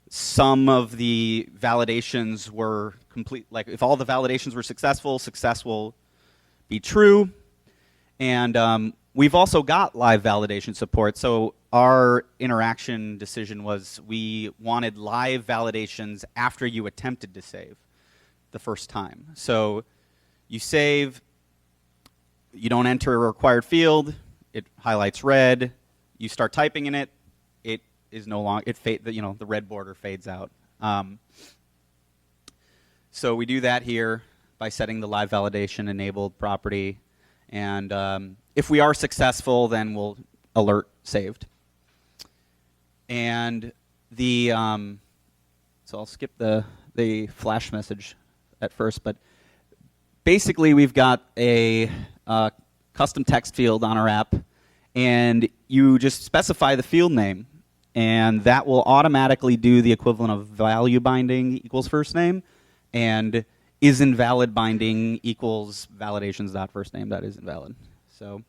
sum of the validations were complete, like if all the validations were successful, success will be true. And we've also got live validation support. So our interaction decision was we wanted live validations after you attempted to save the first time. So you save, you don't enter a required field, it highlights red, you start typing in it, it is no longer, the red border fades out. So we do that here by setting the live validation enabled property. And if we are successful, then we'll alert saved. And so I'll skip the flash message at first, but basically we've got a custom text field on our app, and you just specify the field name, and that will automatically do the equivalent of value binding equals first name, and is invalid binding equals validations.firstname, that is invalid. So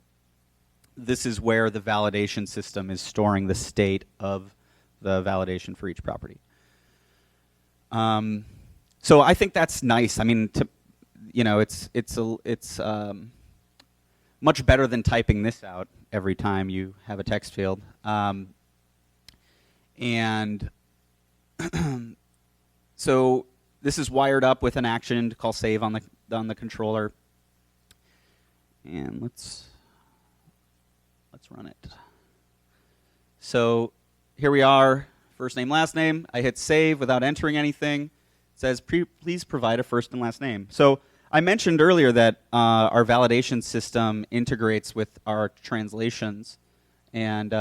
this is where the validation system is storing the state of the validation for each property. So I think that's nice. I mean, it's much better than typing this out every time you have a text field. And so this is wired up with an action to call save on the controller. And let's run it. So here we are, first name, last name. I hit save without entering anything. It says, please provide a first and last name. So I mentioned earlier that our validation system integrates with our translations. And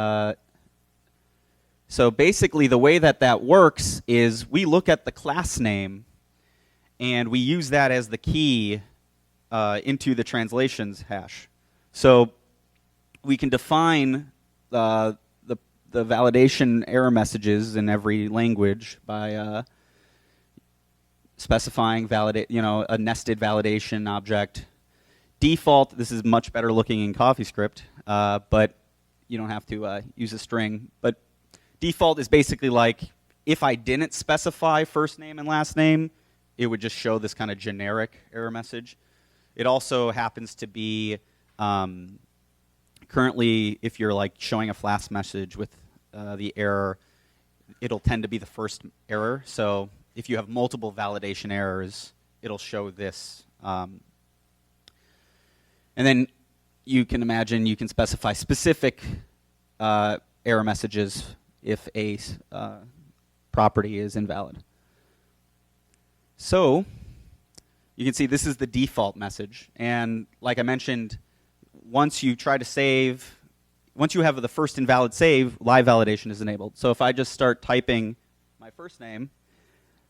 so basically the way that works is we look at the class name and we use that as the key into the translations hash. So we can define the validation error messages in every language by specifying a nested validation object. Default, this is much better looking in CoffeeScript, but you don't have to use a string. But default is basically like if I didn't specify first name and last name, it would just show this kind of generic error message. It also happens to be currently, if you're like showing a flash message with the error, it'll tend to be the first error. So if you have multiple validation errors, it'll show this. And then you can imagine you can specify specific error messages if a property is invalid. So you can see this is the default message. And like I mentioned, once you try to save, once you have the first invalid save, live validation is enabled. So if I just start typing my first name,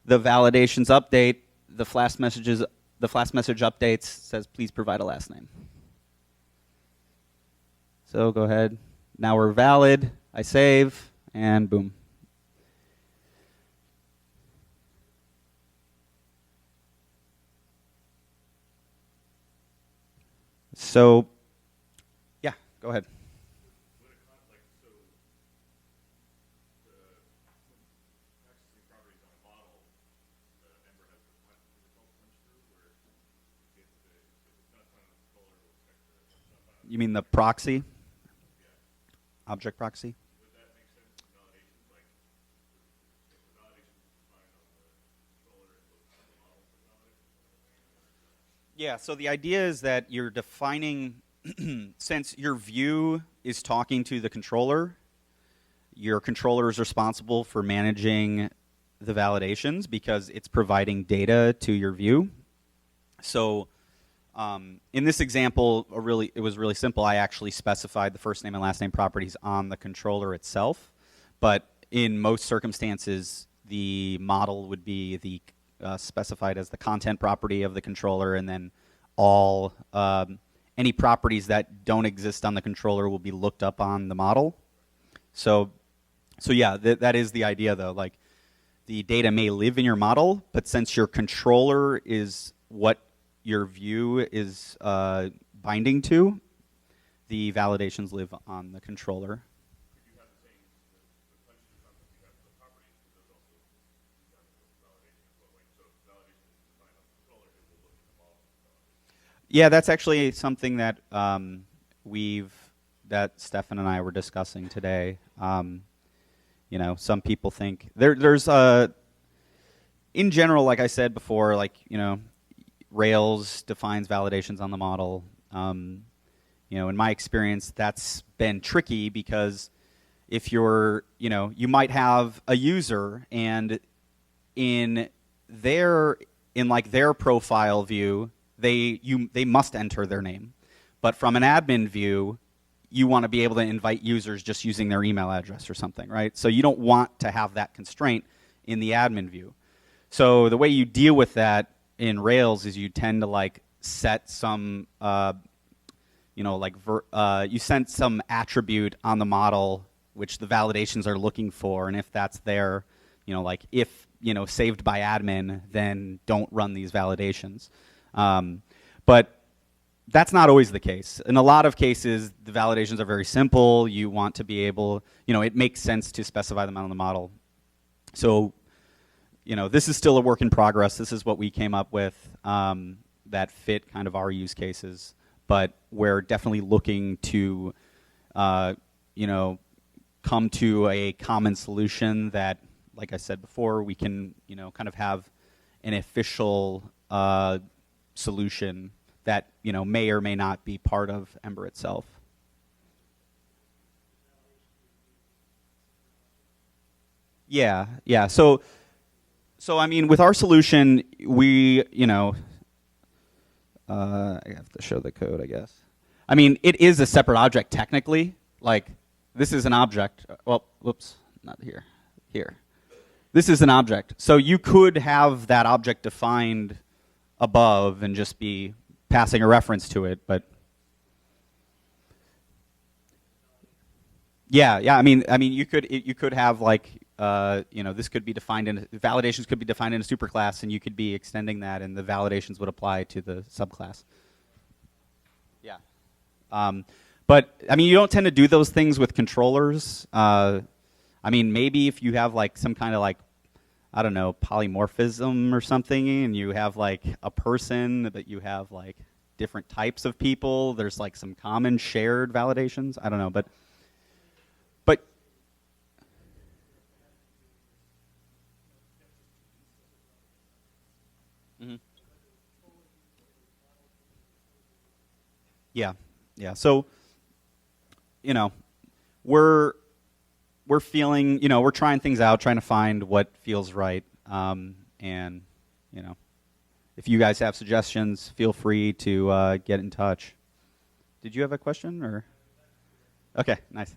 the validations update, the flash message updates says please provide a last name. So go ahead. Now we're valid. I save, and boom. So, yeah, go ahead. You mean the proxy? Object proxy?
Would that make sense in validation? Like, if the validation is defined on the controller, it looks at the model for validation?
Yeah, so the idea is that you're defining, since your view is talking to the controller, your controller is responsible for managing the validations because it's providing data to your view. So in this example, it was really simple. I actually specified the first name and last name properties on the controller itself. But in most circumstances, the model would be specified as the content property of the controller, and then all any properties that don't exist on the controller will be looked up on the model. So yeah, that is the idea, though. Like, the data may live in your model, but since your controller is what your view is binding to, the validations live on the controller.
If you have the same, the punches or something, you have the properties, but those also design validation as well. Like, so if validation is defined on the controller, it will look in the model.
Yeah, that's actually something that that Stefan and I were discussing today. You know, some people think there's in general, like I said before, like, you know, Rails defines validations on the model. You know, in my experience, that's been tricky because if you're, you know, you might have a user and in their profile view, they must enter their name. But from an admin view, you want to be able to invite users just using their email address or something, right? So you don't want to have that constraint in the admin view. So the way you deal with that in Rails is you tend to like set some, you know, like you send some attribute on the model which the validations are looking for, and if that's there, you know, like if, you know, saved by admin, then don't run these validations. But that's not always the case. In a lot of cases, the validations are very simple. You want to be able, you know, it makes sense to specify them on the model. So, you know, this is still a work in progress. This is what we came up with that fit kind of our use cases. But we're definitely looking to, you know, come to a common solution that, like I said before, we can, you know, kind of have an official solution that may or may not be part of Ember itself. Yeah. So I mean, with our solution, we I have to show the code, I guess. I mean, it is a separate object technically. Like, this is an object. Well, whoops, not here. Here. This is an object. So you could have that object defined above and just be passing a reference to it, but yeah. I mean, you could have like this could be defined in validations could be defined in a superclass, and you could be extending that, and the validations would apply to the subclass. Yeah. But I mean, you don't tend to do those things with controllers. I mean, maybe if you have like some kind of like, I don't know, polymorphism or something, and you have like a person, but you have like different types of people, there's like some common shared validations. I don't know, but mm-hmm. Yeah. So, we're feeling, we're trying things out, trying to find what feels right. And, if you guys have suggestions, feel free to get in touch. Did you have a question, or? Okay, nice.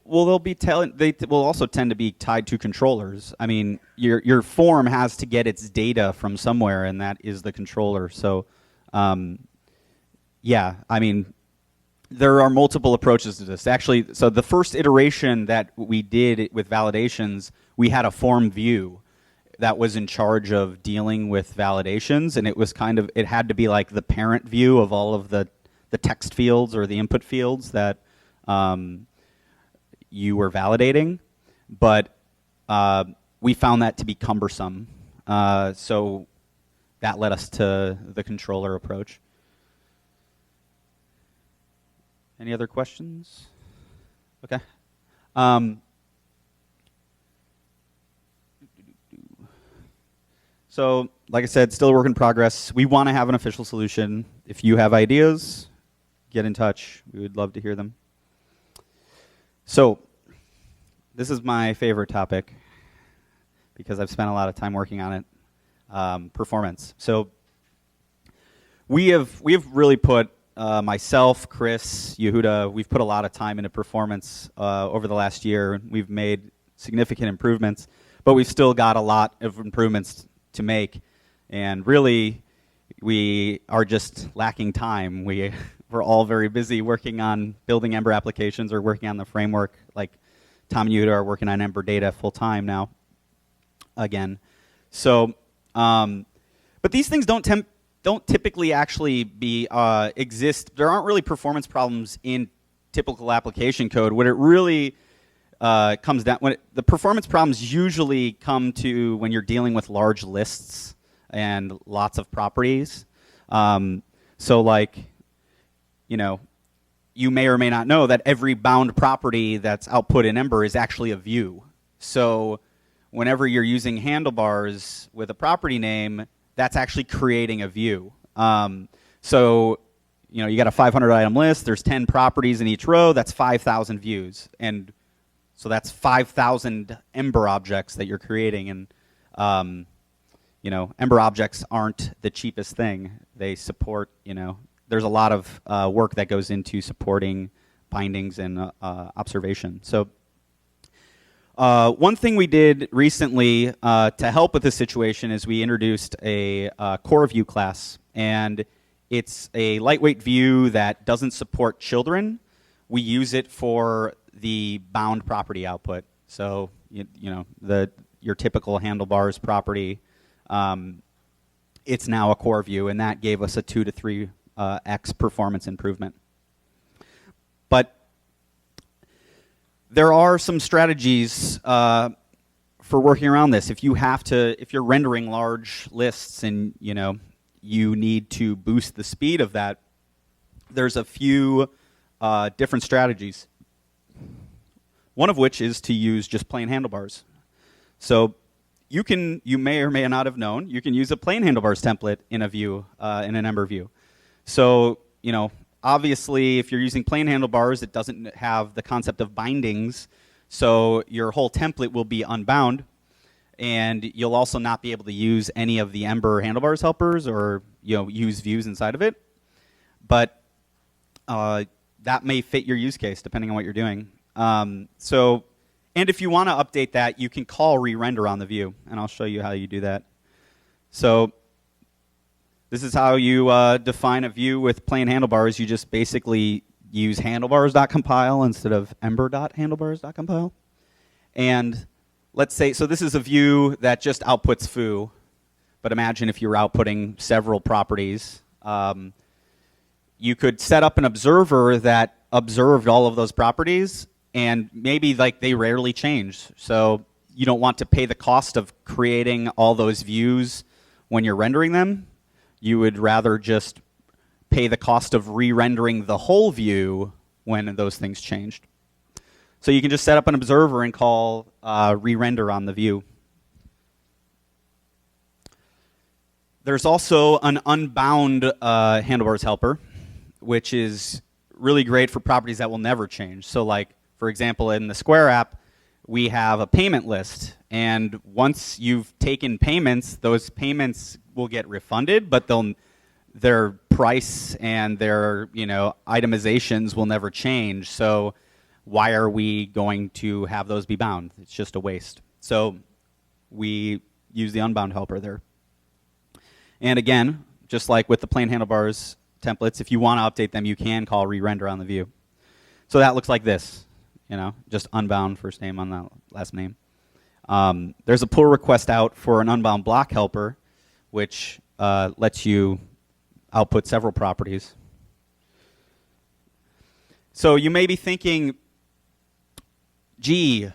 Well, they will also tend to be tied to controllers. I mean, your form has to get its data from somewhere, and that is the controller. So, yeah, I mean, there are multiple approaches to this. Actually, so the first iteration that we did with validations, we had a form view that was in charge of dealing with validations, and it had to be like the parent view of all of the text fields or the input fields that you were validating, but we found that to be cumbersome. So that led us to the controller approach. Any other questions? Okay. So, like I said, still a work in progress. We want to have an official solution. If you have ideas, get in touch. We would love to hear them. So, this is my favorite topic because I've spent a lot of time working on it. Performance. So, we have really put myself, Chris, Yehuda, we've put a lot of time into performance over the last year. We've made significant improvements, but we've still got a lot of improvements to make. And really, we are just lacking time. We're all very busy working on building Ember applications or working on the framework. Like Tom and Yehuda are working on Ember data full time now. Again, so but these things don't typically actually exist. There aren't really performance problems in typical application code. What it really comes down, the performance problems usually come to when you're dealing with large lists and lots of properties. So like, you may or may not know that every bound property that's output in Ember is actually a view. So whenever you're using handlebars with a property name, that's actually creating a view. So, you got a 500 item list, there's 10 properties in each row, that's 5,000 views. And so that's 5,000 Ember objects that you're creating. And, Ember objects aren't the cheapest thing. They support, there's a lot of work that goes into supporting bindings and observation. So one thing we did recently to help with this situation is we introduced a core view class, and it's a lightweight view that doesn't support children. We use it for the bound property output. So your typical handlebars property, it's now a core view, and that gave us a 2 to 3x performance improvement. But there are some strategies for working around this. If you're rendering large lists and you need to boost the speed of that, there's a few different strategies. One of which is to use just plain handlebars. So you may or may not have known, you can use a plain handlebars template in a view, in an Ember view. So, obviously, if you're using plain handlebars, it doesn't have the concept of bindings, so your whole template will be unbound, and you'll also not be able to use any of the Ember handlebars helpers or use views inside of it. But that may fit your use case depending on what you're doing. And if you want to update that, you can call re-render on the view, and I'll show you how you do that. So this is how you define a view with plain handlebars. You just basically use handlebars.compile instead of ember.handlebars.compile. And let's say, so this is a view that just outputs foo, but imagine if you were outputting several properties. You could set up an observer that observed all of those properties, and maybe they rarely change. So you don't want to pay the cost of creating all those views when you're rendering them. You would rather just pay the cost of re-rendering the whole view when those things changed. So you can just set up an observer and call re-render on the view. There's also an unbound handlebars helper, which is really great for properties that will never change. So for example, in the Square app, we have a payment list. And once you've taken payments, those payments will get refunded, but their price and their itemizations will never change. So why are we going to have those be bound? It's just a waste. So we use the unbound helper there. And again, just like with the plain handlebars templates, if you want to update them, you can call re-render on the view. So that looks like this. Just unbound first name on that last name. There's a pull request out for an unbound block helper, which lets you output several properties. So you may be thinking, gee,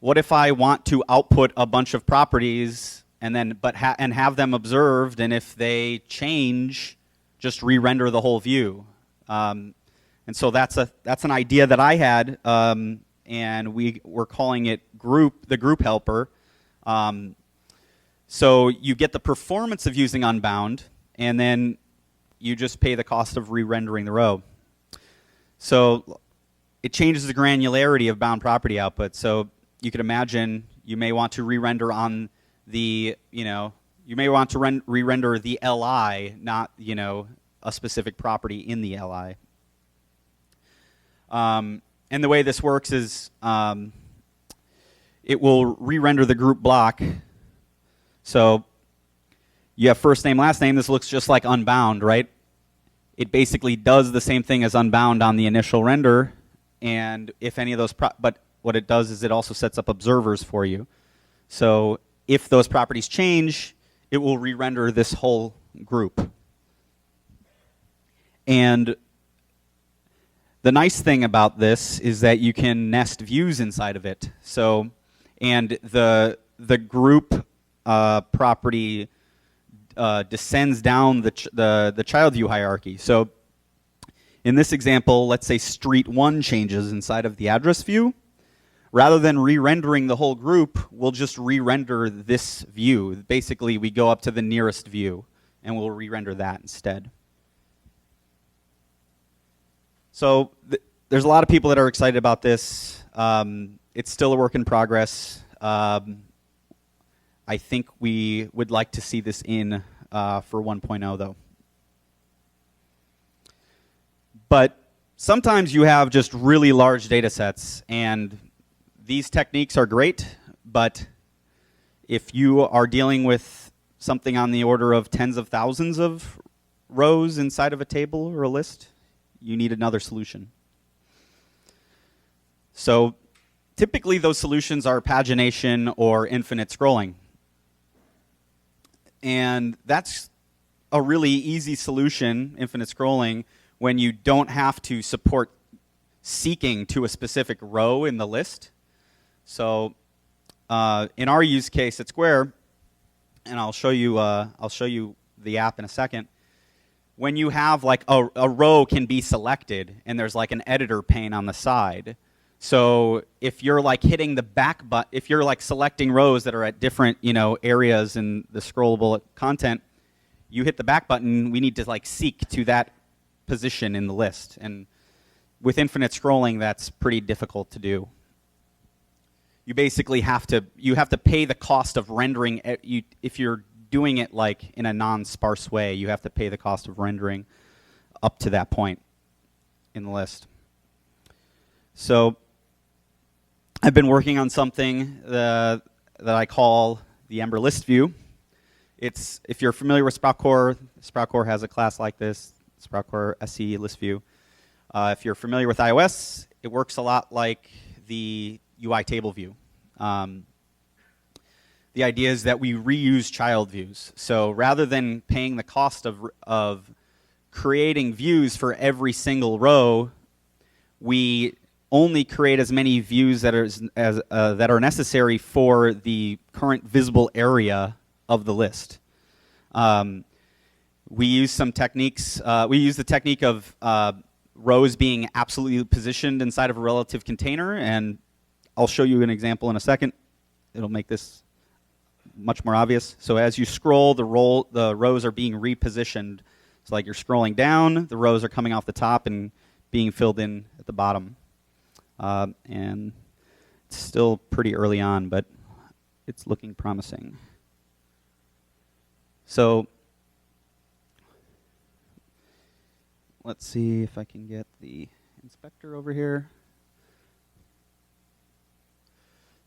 what if I want to output a bunch of properties and have them observed, and if they change, just re-render the whole view? And so that's an idea that I had, and we're calling it the group helper. So you get the performance of using unbound, and then you just pay the cost of re-rendering the row. So it changes the granularity of bound property output. So you could imagine you may want to re-render on the, you may want to re-render the LI, not, a specific property in the LI. And the way this works is it will re-render the group block. So you have first name, last name. This looks just like unbound, right? It basically does the same thing as unbound on the initial render. And if any of those, but what it does is it also sets up observers for you. So if those properties change, it will re-render this whole group. And the nice thing about this is that you can nest views inside of it. So, and the group property descends down the child view hierarchy. So, in this example, let's say street 1 changes inside of the address view. Rather than re-rendering the whole group, we'll just re-render this view. Basically, we go up to the nearest view, and we'll re-render that instead. So there's a lot of people that are excited about this. It's still a work in progress. I think we would like to see this in for 1.0, though. But sometimes you have just really large data sets, and these techniques are great, but if you are dealing with something on the order of tens of thousands of rows inside of a table or a list, you need another solution. So typically those solutions are pagination or infinite scrolling. And that's a really easy solution, infinite scrolling, when you don't have to support seeking to a specific row in the list. So in our use case at Square, and I'll show you the app in a second, when you have like a row can be selected and there's like an editor pane on the side. So if you're like hitting the back button, if you're like selecting rows that are at different, areas in the scrollable content, you hit the back button, we need to like seek to that position in the list. And with infinite scrolling, that's pretty difficult to do. You basically have to pay the cost of rendering. If you're doing it like in a non-sparse way, you have to pay the cost of rendering up to that point in the list. So I've been working on something that I call the Ember list view. If you're familiar with Sprout Core has a class like this, Sprout Core SE list view. If you're familiar with iOS, it works a lot like the UI table view. The idea is that we reuse child views. So rather than paying the cost of creating views for every single row, we only create as many views that are necessary for the current visible area of the list. We use some techniques. We use the technique of rows being absolutely positioned inside of a relative container, and I'll show you an example in a second. It'll make this much more obvious. So as you scroll, the rows are being repositioned. It's like you're scrolling down, the rows are coming off the top and being filled in at the bottom. And it's still pretty early on, but it's looking promising. So let's see if I can get the inspector over here.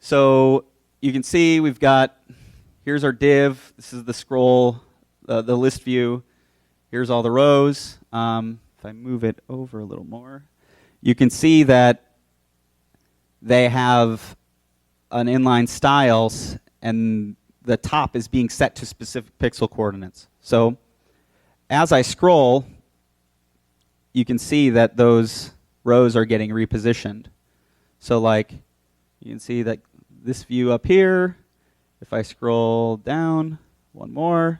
So you can see we've got, here's our div. This is the scroll, the list view. Here's all the rows. If I move it over a little more, you can see that they have an inline styles, and the top is being set to specific pixel coordinates. So as I scroll, you can see that those rows are getting repositioned. So like, you can see that this view up here, if I scroll down one more,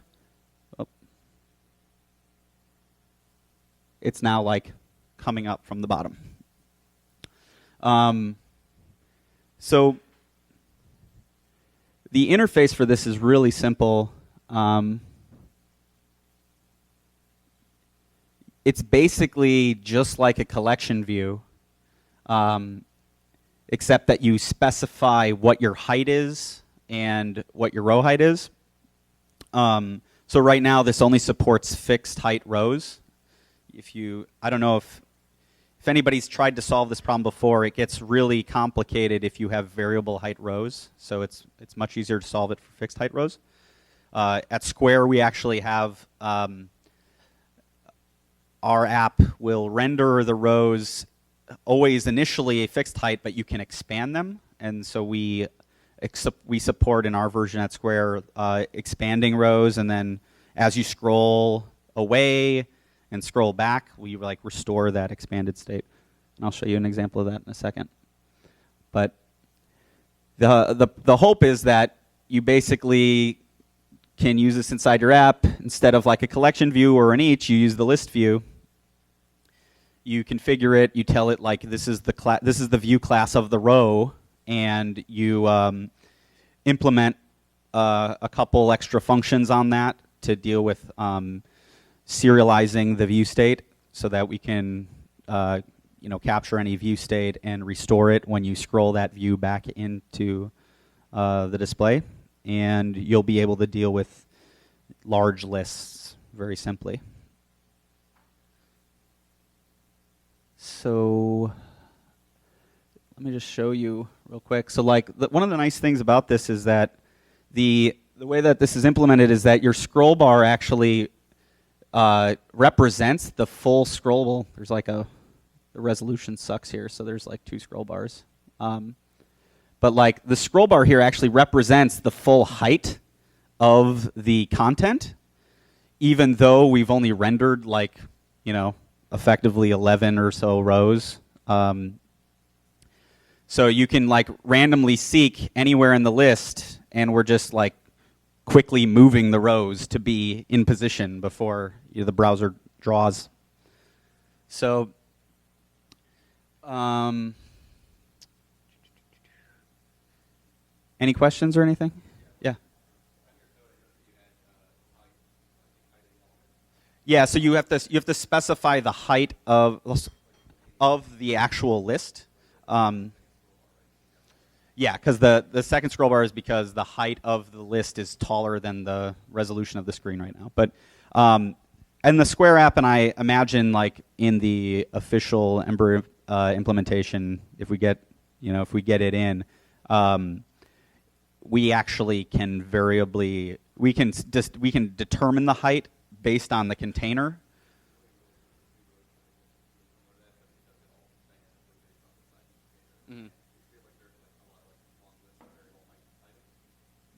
it's now like coming up from the bottom. So the interface for this is really simple. It's basically just like a collection view, except that you specify what your height is and what your row height is. So right now, this only supports fixed height rows. I don't know if anybody's tried to solve this problem before, it gets really complicated if you have variable height rows. So it's much easier to solve it for fixed height rows. At Square, we actually have our app will render the rows always initially a fixed height, but you can expand them. And so we support in our version at Square expanding rows, and then as you scroll away and scroll back, we like restore that expanded state. And I'll show you an example of that in a second. But the hope is that you basically can use this inside your app. Instead of like a collection view or an each, you use the list view. You configure it, you tell it like this is the view class of the row, and you implement a couple extra functions on that to deal with serializing the view state so that we can capture any view state and restore it when you scroll that view back into the display. And you'll be able to deal with large lists very simply. So let me just show you real quick. So like one of the nice things about this is that the way that this is implemented is that your scroll bar actually represents the full scrollable. There's like the resolution sucks here, so there's like 2 scroll bars. But like the scroll bar here actually represents the full height of the content, even though we've only rendered like, effectively 11 or so rows. So you can like randomly seek anywhere in the list, and we're just like quickly moving the rows to be in position before the browser draws. So, any questions or anything? Yeah. Yeah. So you have to specify the height of the actual list. Yeah, because the second scroll bar is because the height of the list is taller than the resolution of the screen right now. But and the Square app, and I imagine like in the official Ember implementation, if we get it in, we actually can we can determine the height based on the container. Mm-hmm.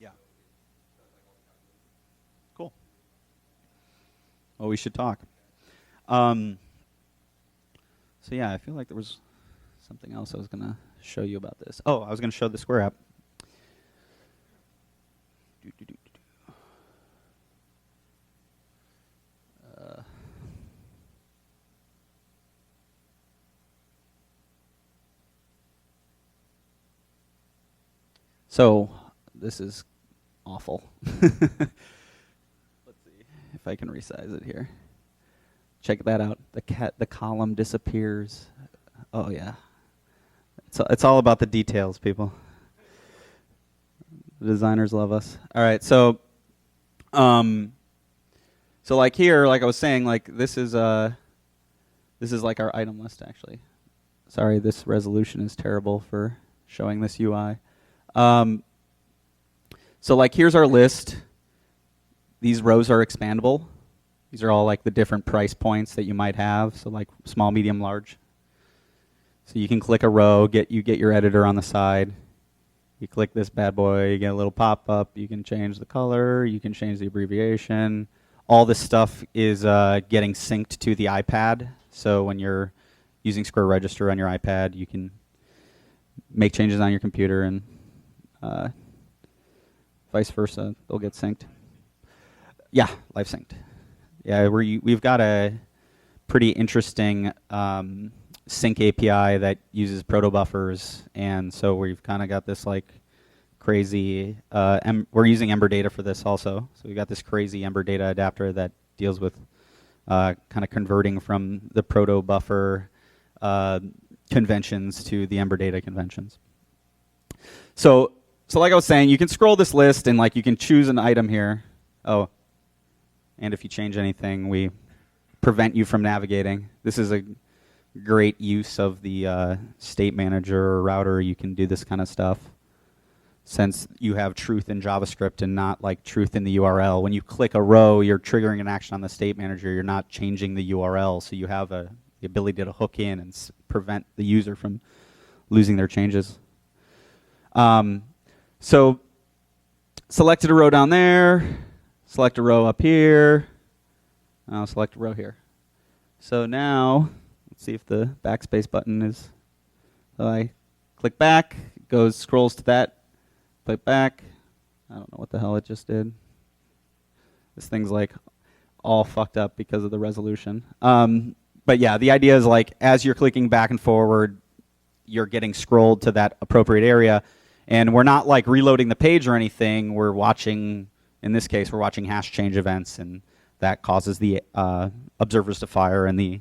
Yeah. Cool. Well, we should talk. So yeah, I feel like there was something else I was going to show you about this. Oh, I was going to show the Square app. So this is awful. Let's see if I can resize it here. Check that out. The column disappears. Oh yeah. It's all about the details, people. The designers love us. All right, so like here, like I was saying, like this is like our item list actually. Sorry, this resolution is terrible for showing this UI. So like here's our list. These rows are expandable. These are all like the different price points that you might have. So like small, medium, large. So you can click a row, you get your editor on the side. You click this bad boy, you get a little pop-up. You can change the color. You can change the abbreviation. All this stuff is getting synced to the iPad. So when you're using Square Register on your iPad, you can make changes on your computer and vice versa. They'll get synced. Yeah, live synced. Yeah, we've got a pretty interesting sync API that uses proto buffers, and so we've kind of got this like crazy. We're using Ember data for this also, so we've got this crazy Ember data adapter that deals with kind of converting from the proto buffer conventions to the Ember data conventions. So like I was saying, you can scroll this list and like you can choose an item here. Oh, and if you change anything, we prevent you from navigating. This is a great use of the state manager or router. You can do this kind of stuff since you have truth in JavaScript and not like truth in the URL. When you click a row, you're triggering an action on the state manager. You're not changing the URL, so you have the ability to hook in and prevent the user from losing their changes. So selected a row down there, select a row up here, I'll select a row here. So now, let's see if the backspace button is, so I click back, it scrolls to that, click back, I don't know what the hell it just did. This thing's like all fucked up because of the resolution. But yeah, the idea is like as you're clicking back and forward, you're getting scrolled to that appropriate area. And we're not like reloading the page or anything. We're watching, in this case, we're watching hash change events, and that causes the observers to fire, and the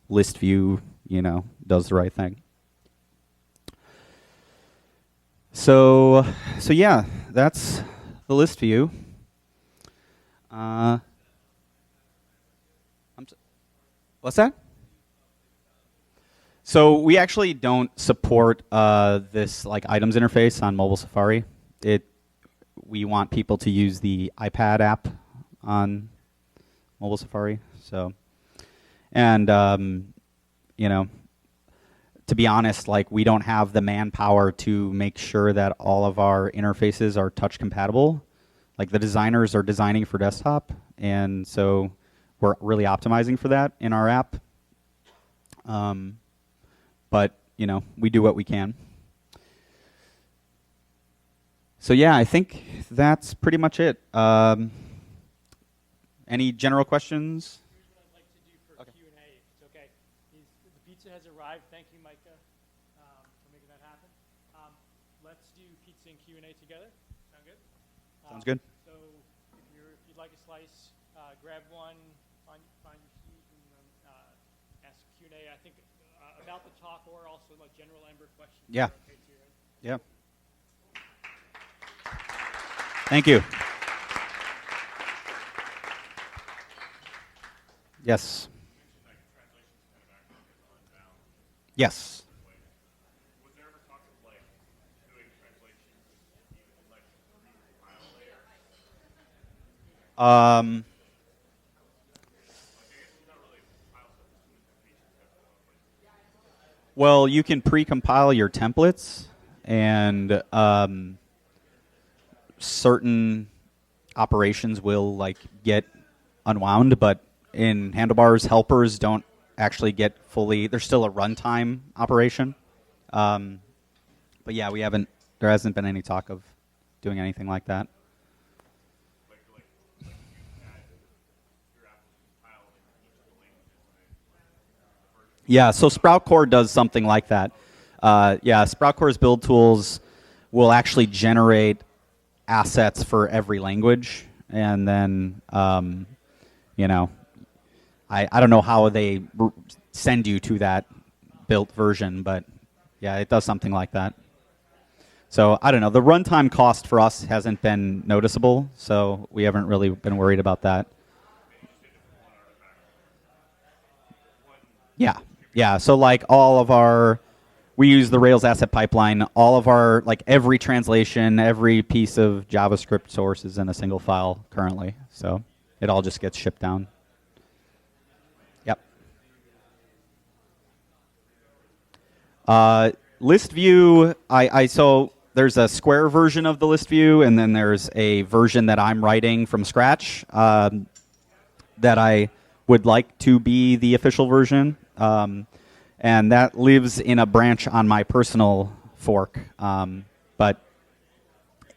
list view, does the right thing. So yeah, that's the list view. What's that? So we actually don't support this like items interface on mobile Safari. We want people to use the iPad app on mobile Safari. So, and to be honest, like we don't have the manpower to make sure that all of our interfaces are touch compatible. Like the designers are designing for desktop, and so we're really optimizing for that in our app. But we do what we can. So yeah, I think that's pretty much it. Any general questions?
Here's what I'd like to do pizza and Q&A together. Sound good?
Sounds good.
So if you'd like a slice, grab one, find your seat, and ask Q&A. I think about the talk or also like general Ember questions.
Yeah.
Okay too, right?
Yeah. Thank you. Yes. Yes.
Was there ever talk of like doing translations even like compile layer?
Well, you can pre-compile your templates, and certain operations will like get unwound, but in handlebars, helpers don't actually get fully. There's still a runtime operation, but yeah, there hasn't been any talk of doing anything like that. Yeah, so Sprout Core does something like that. Yeah, Sprout Core's build tools will actually generate assets for every language, and then you know, I don't know how they send you to that built version, but yeah, it does something like that. So I don't know. The runtime cost for us hasn't been noticeable, so we haven't really been worried about that. Yeah. Yeah, so like we use the Rails asset pipeline. All of our, like every translation, every piece of JavaScript source is in a single file currently. So it all just gets shipped down. Yep. List view, so there's a Square version of the list view, and then there's a version that I'm writing from scratch that I would like to be the official version. And that lives in a branch on my personal fork. But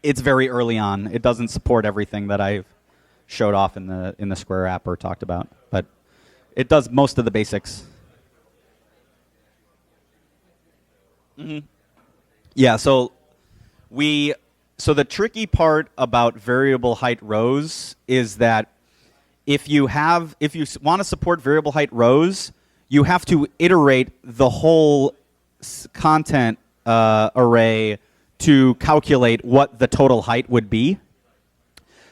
it's very early on. It doesn't support everything that I've showed off in the Square app or talked about. But it does most of the basics. Mm-hmm. Yeah, so the tricky part about variable height rows is that if you want to support variable height rows, you have to iterate the whole content array to calculate what the total height would be.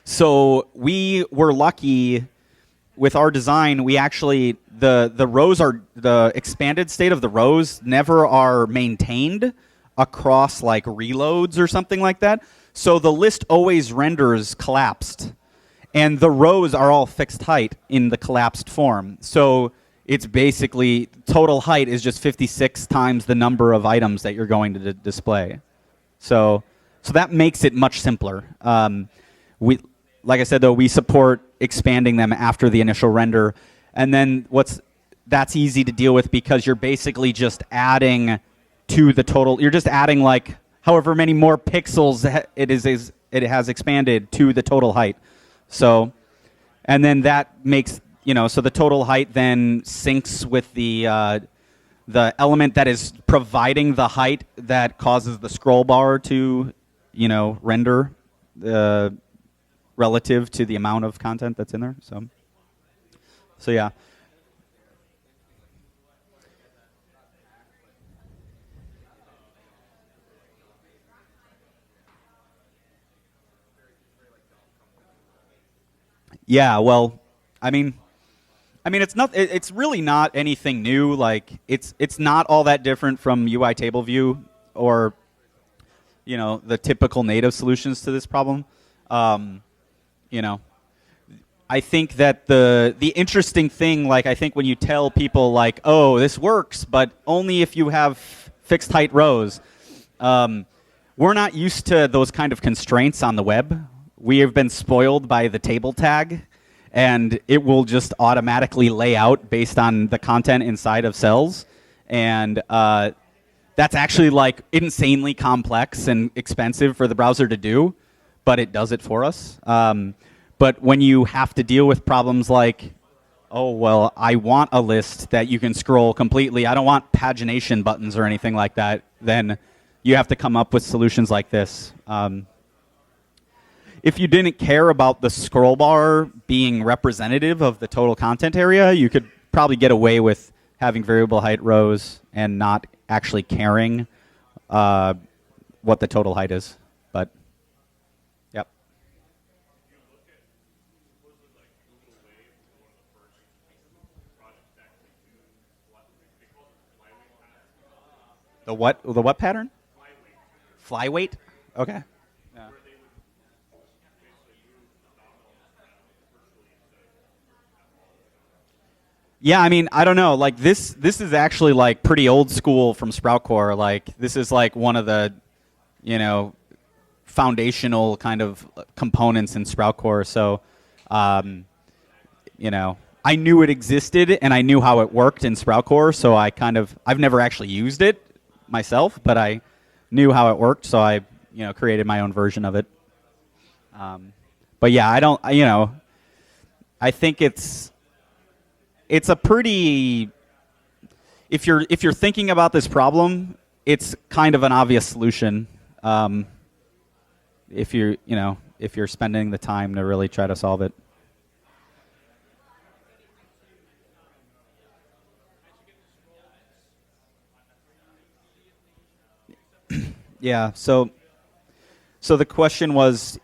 So we were lucky with our design. We actually the rows are the expanded state of the rows never are maintained across like reloads or something like that. So the list always renders collapsed, and the rows are all fixed height in the collapsed form. So it's basically total height is just 56 times the number of items that you're going to display. So that makes it much simpler. Like I said, though, we support expanding them after the initial render, and then that's easy to deal with because you're basically just adding to the total. You're just adding like however many more pixels it has expanded to the total height. So, and then that makes so the total height then syncs with the element that is providing the height that causes the scroll bar to, render relative to the amount of content that's in there. So yeah. Yeah, well, I mean, it's really not anything new. Like, it's not all that different from UI table view or, the typical native solutions to this problem. I think that the interesting thing, like, I think when you tell people, like, oh, this works, but only if you have fixed height rows, we're not used to those kind of constraints on the web. We have been spoiled by the table tag, and it will just automatically lay out based on the content inside of cells. And that's actually like insanely complex and expensive for the browser to do, but it does it for us. But when you have to deal with problems like, oh, well, I want a list that you can scroll completely. I don't want pagination buttons or anything like that. Then, you have to come up with solutions like this. If you didn't care about the scroll bar being representative of the total content area, you could probably get away with having variable height rows and not actually caring what the total height is. But, yep. The what? The what pattern? Flyweight. Okay. Yeah. Yeah, I mean, I don't know. Like this is actually like pretty old school from Sprout Core. Like this is like one of the, foundational kind of components in Sprout Core. So, I knew it existed and I knew how it worked in Sprout Core. So I've never actually used it myself, but I knew how it worked. So I, created my own version of it. But yeah, I think it's a pretty, if you're thinking about this problem, it's kind of an obvious solution. If you're spending the time to really try to solve it. Yeah. So the question was,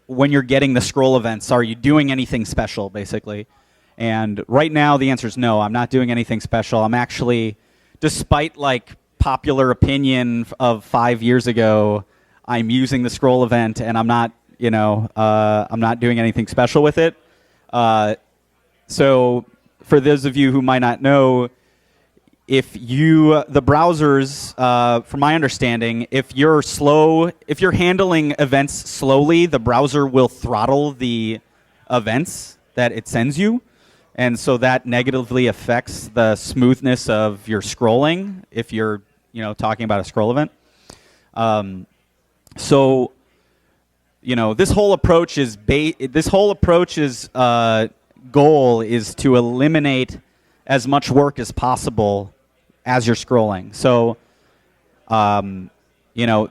when you're getting the scroll events, are you doing anything special, basically? And right now, the answer is no. I'm not doing anything special. I'm actually, despite like popular opinion of 5 years ago, I'm using the scroll event, and I'm not doing anything special with it. So, for those of you who might not know, the browsers, from my understanding, if you're handling events slowly, the browser will throttle the events that it sends you. And so that negatively affects the smoothness of your scrolling if you're, talking about a scroll event. This whole approach's goal is to eliminate as much work as possible as you're scrolling. So,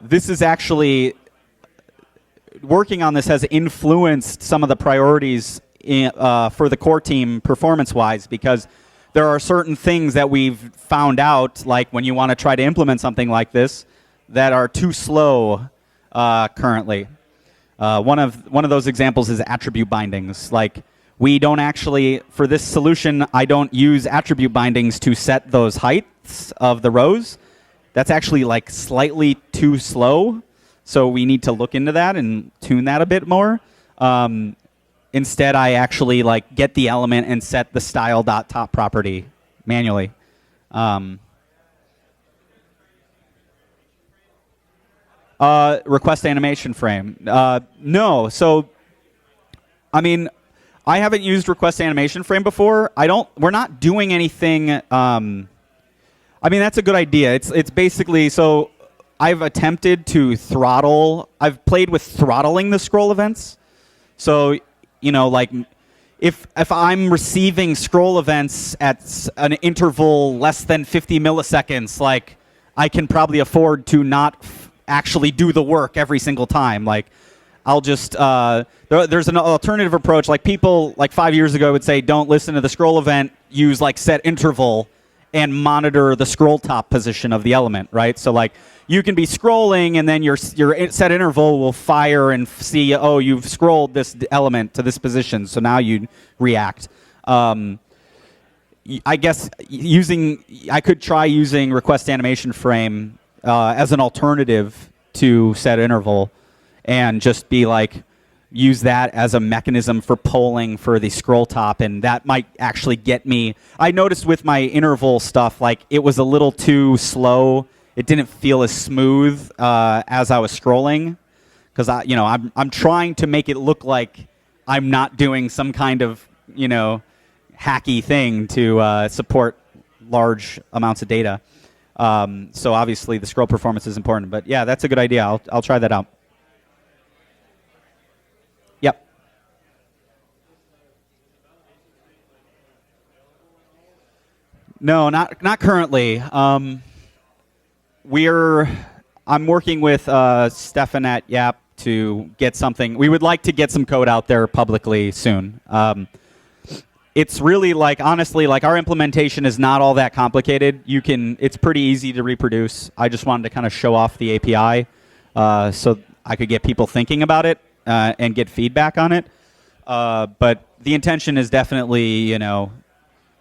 this is actually working on this has influenced some of the priorities for the core team performance-wise, because there are certain things that we've found out, like when you want to try to implement something like this, that are too slow currently. One of those examples is attribute bindings. Like we don't actually, for this solution, I don't use attribute bindings to set those heights of the rows. That's actually like slightly too slow. So we need to look into that and tune that a bit more. Instead, I actually like get the element and set the style.top property manually. Request animation frame. No. So, I mean, I haven't used request animation frame before. We're not doing anything. I mean, that's a good idea. It's basically, so I've attempted to throttle. I've played with throttling the scroll events. So, like if I'm receiving scroll events at an interval less than 50 milliseconds, like I can probably afford to not actually do the work every single time. Like I'll just there's an alternative approach. Like people like 5 years ago would say, don't listen to the scroll event, use like set interval and monitor the scroll top position of the element, right? So like you can be scrolling and then your set interval will fire and see, oh, you've scrolled this element to this position, so now you react. I guess I could try using request animation frame as an alternative to set interval and just be like, use that as a mechanism for polling for the scroll top, and that might actually get me. I noticed with my interval stuff, like it was a little too slow. It didn't feel as smooth as I was scrolling, because I'm trying to make it look like I'm not doing some kind of hacky thing to support large amounts of data. So obviously the scroll performance is important, but yeah, that's a good idea. I'll try that out. Yep. No, not currently. I'm working with Stefan at Yap to get something. We would like to get some code out there publicly soon. It's really like, honestly, like our implementation is not all that complicated. It's pretty easy to reproduce. I just wanted to kind of show off the API so I could get people thinking about it and get feedback on it. But the intention is definitely,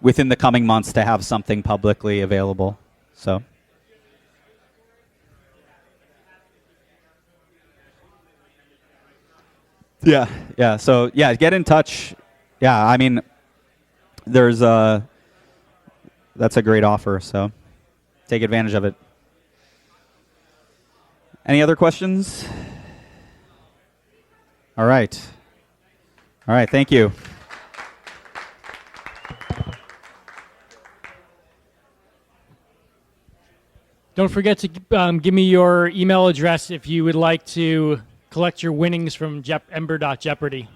within the coming months to have something publicly available. So. Yeah. So yeah, get in touch. Yeah, I mean, that's a great offer. So take advantage of it. Any other questions? All right. Thank you.
Don't forget to give me your email address if you would like to collect your winnings from Ember.Jeopardy.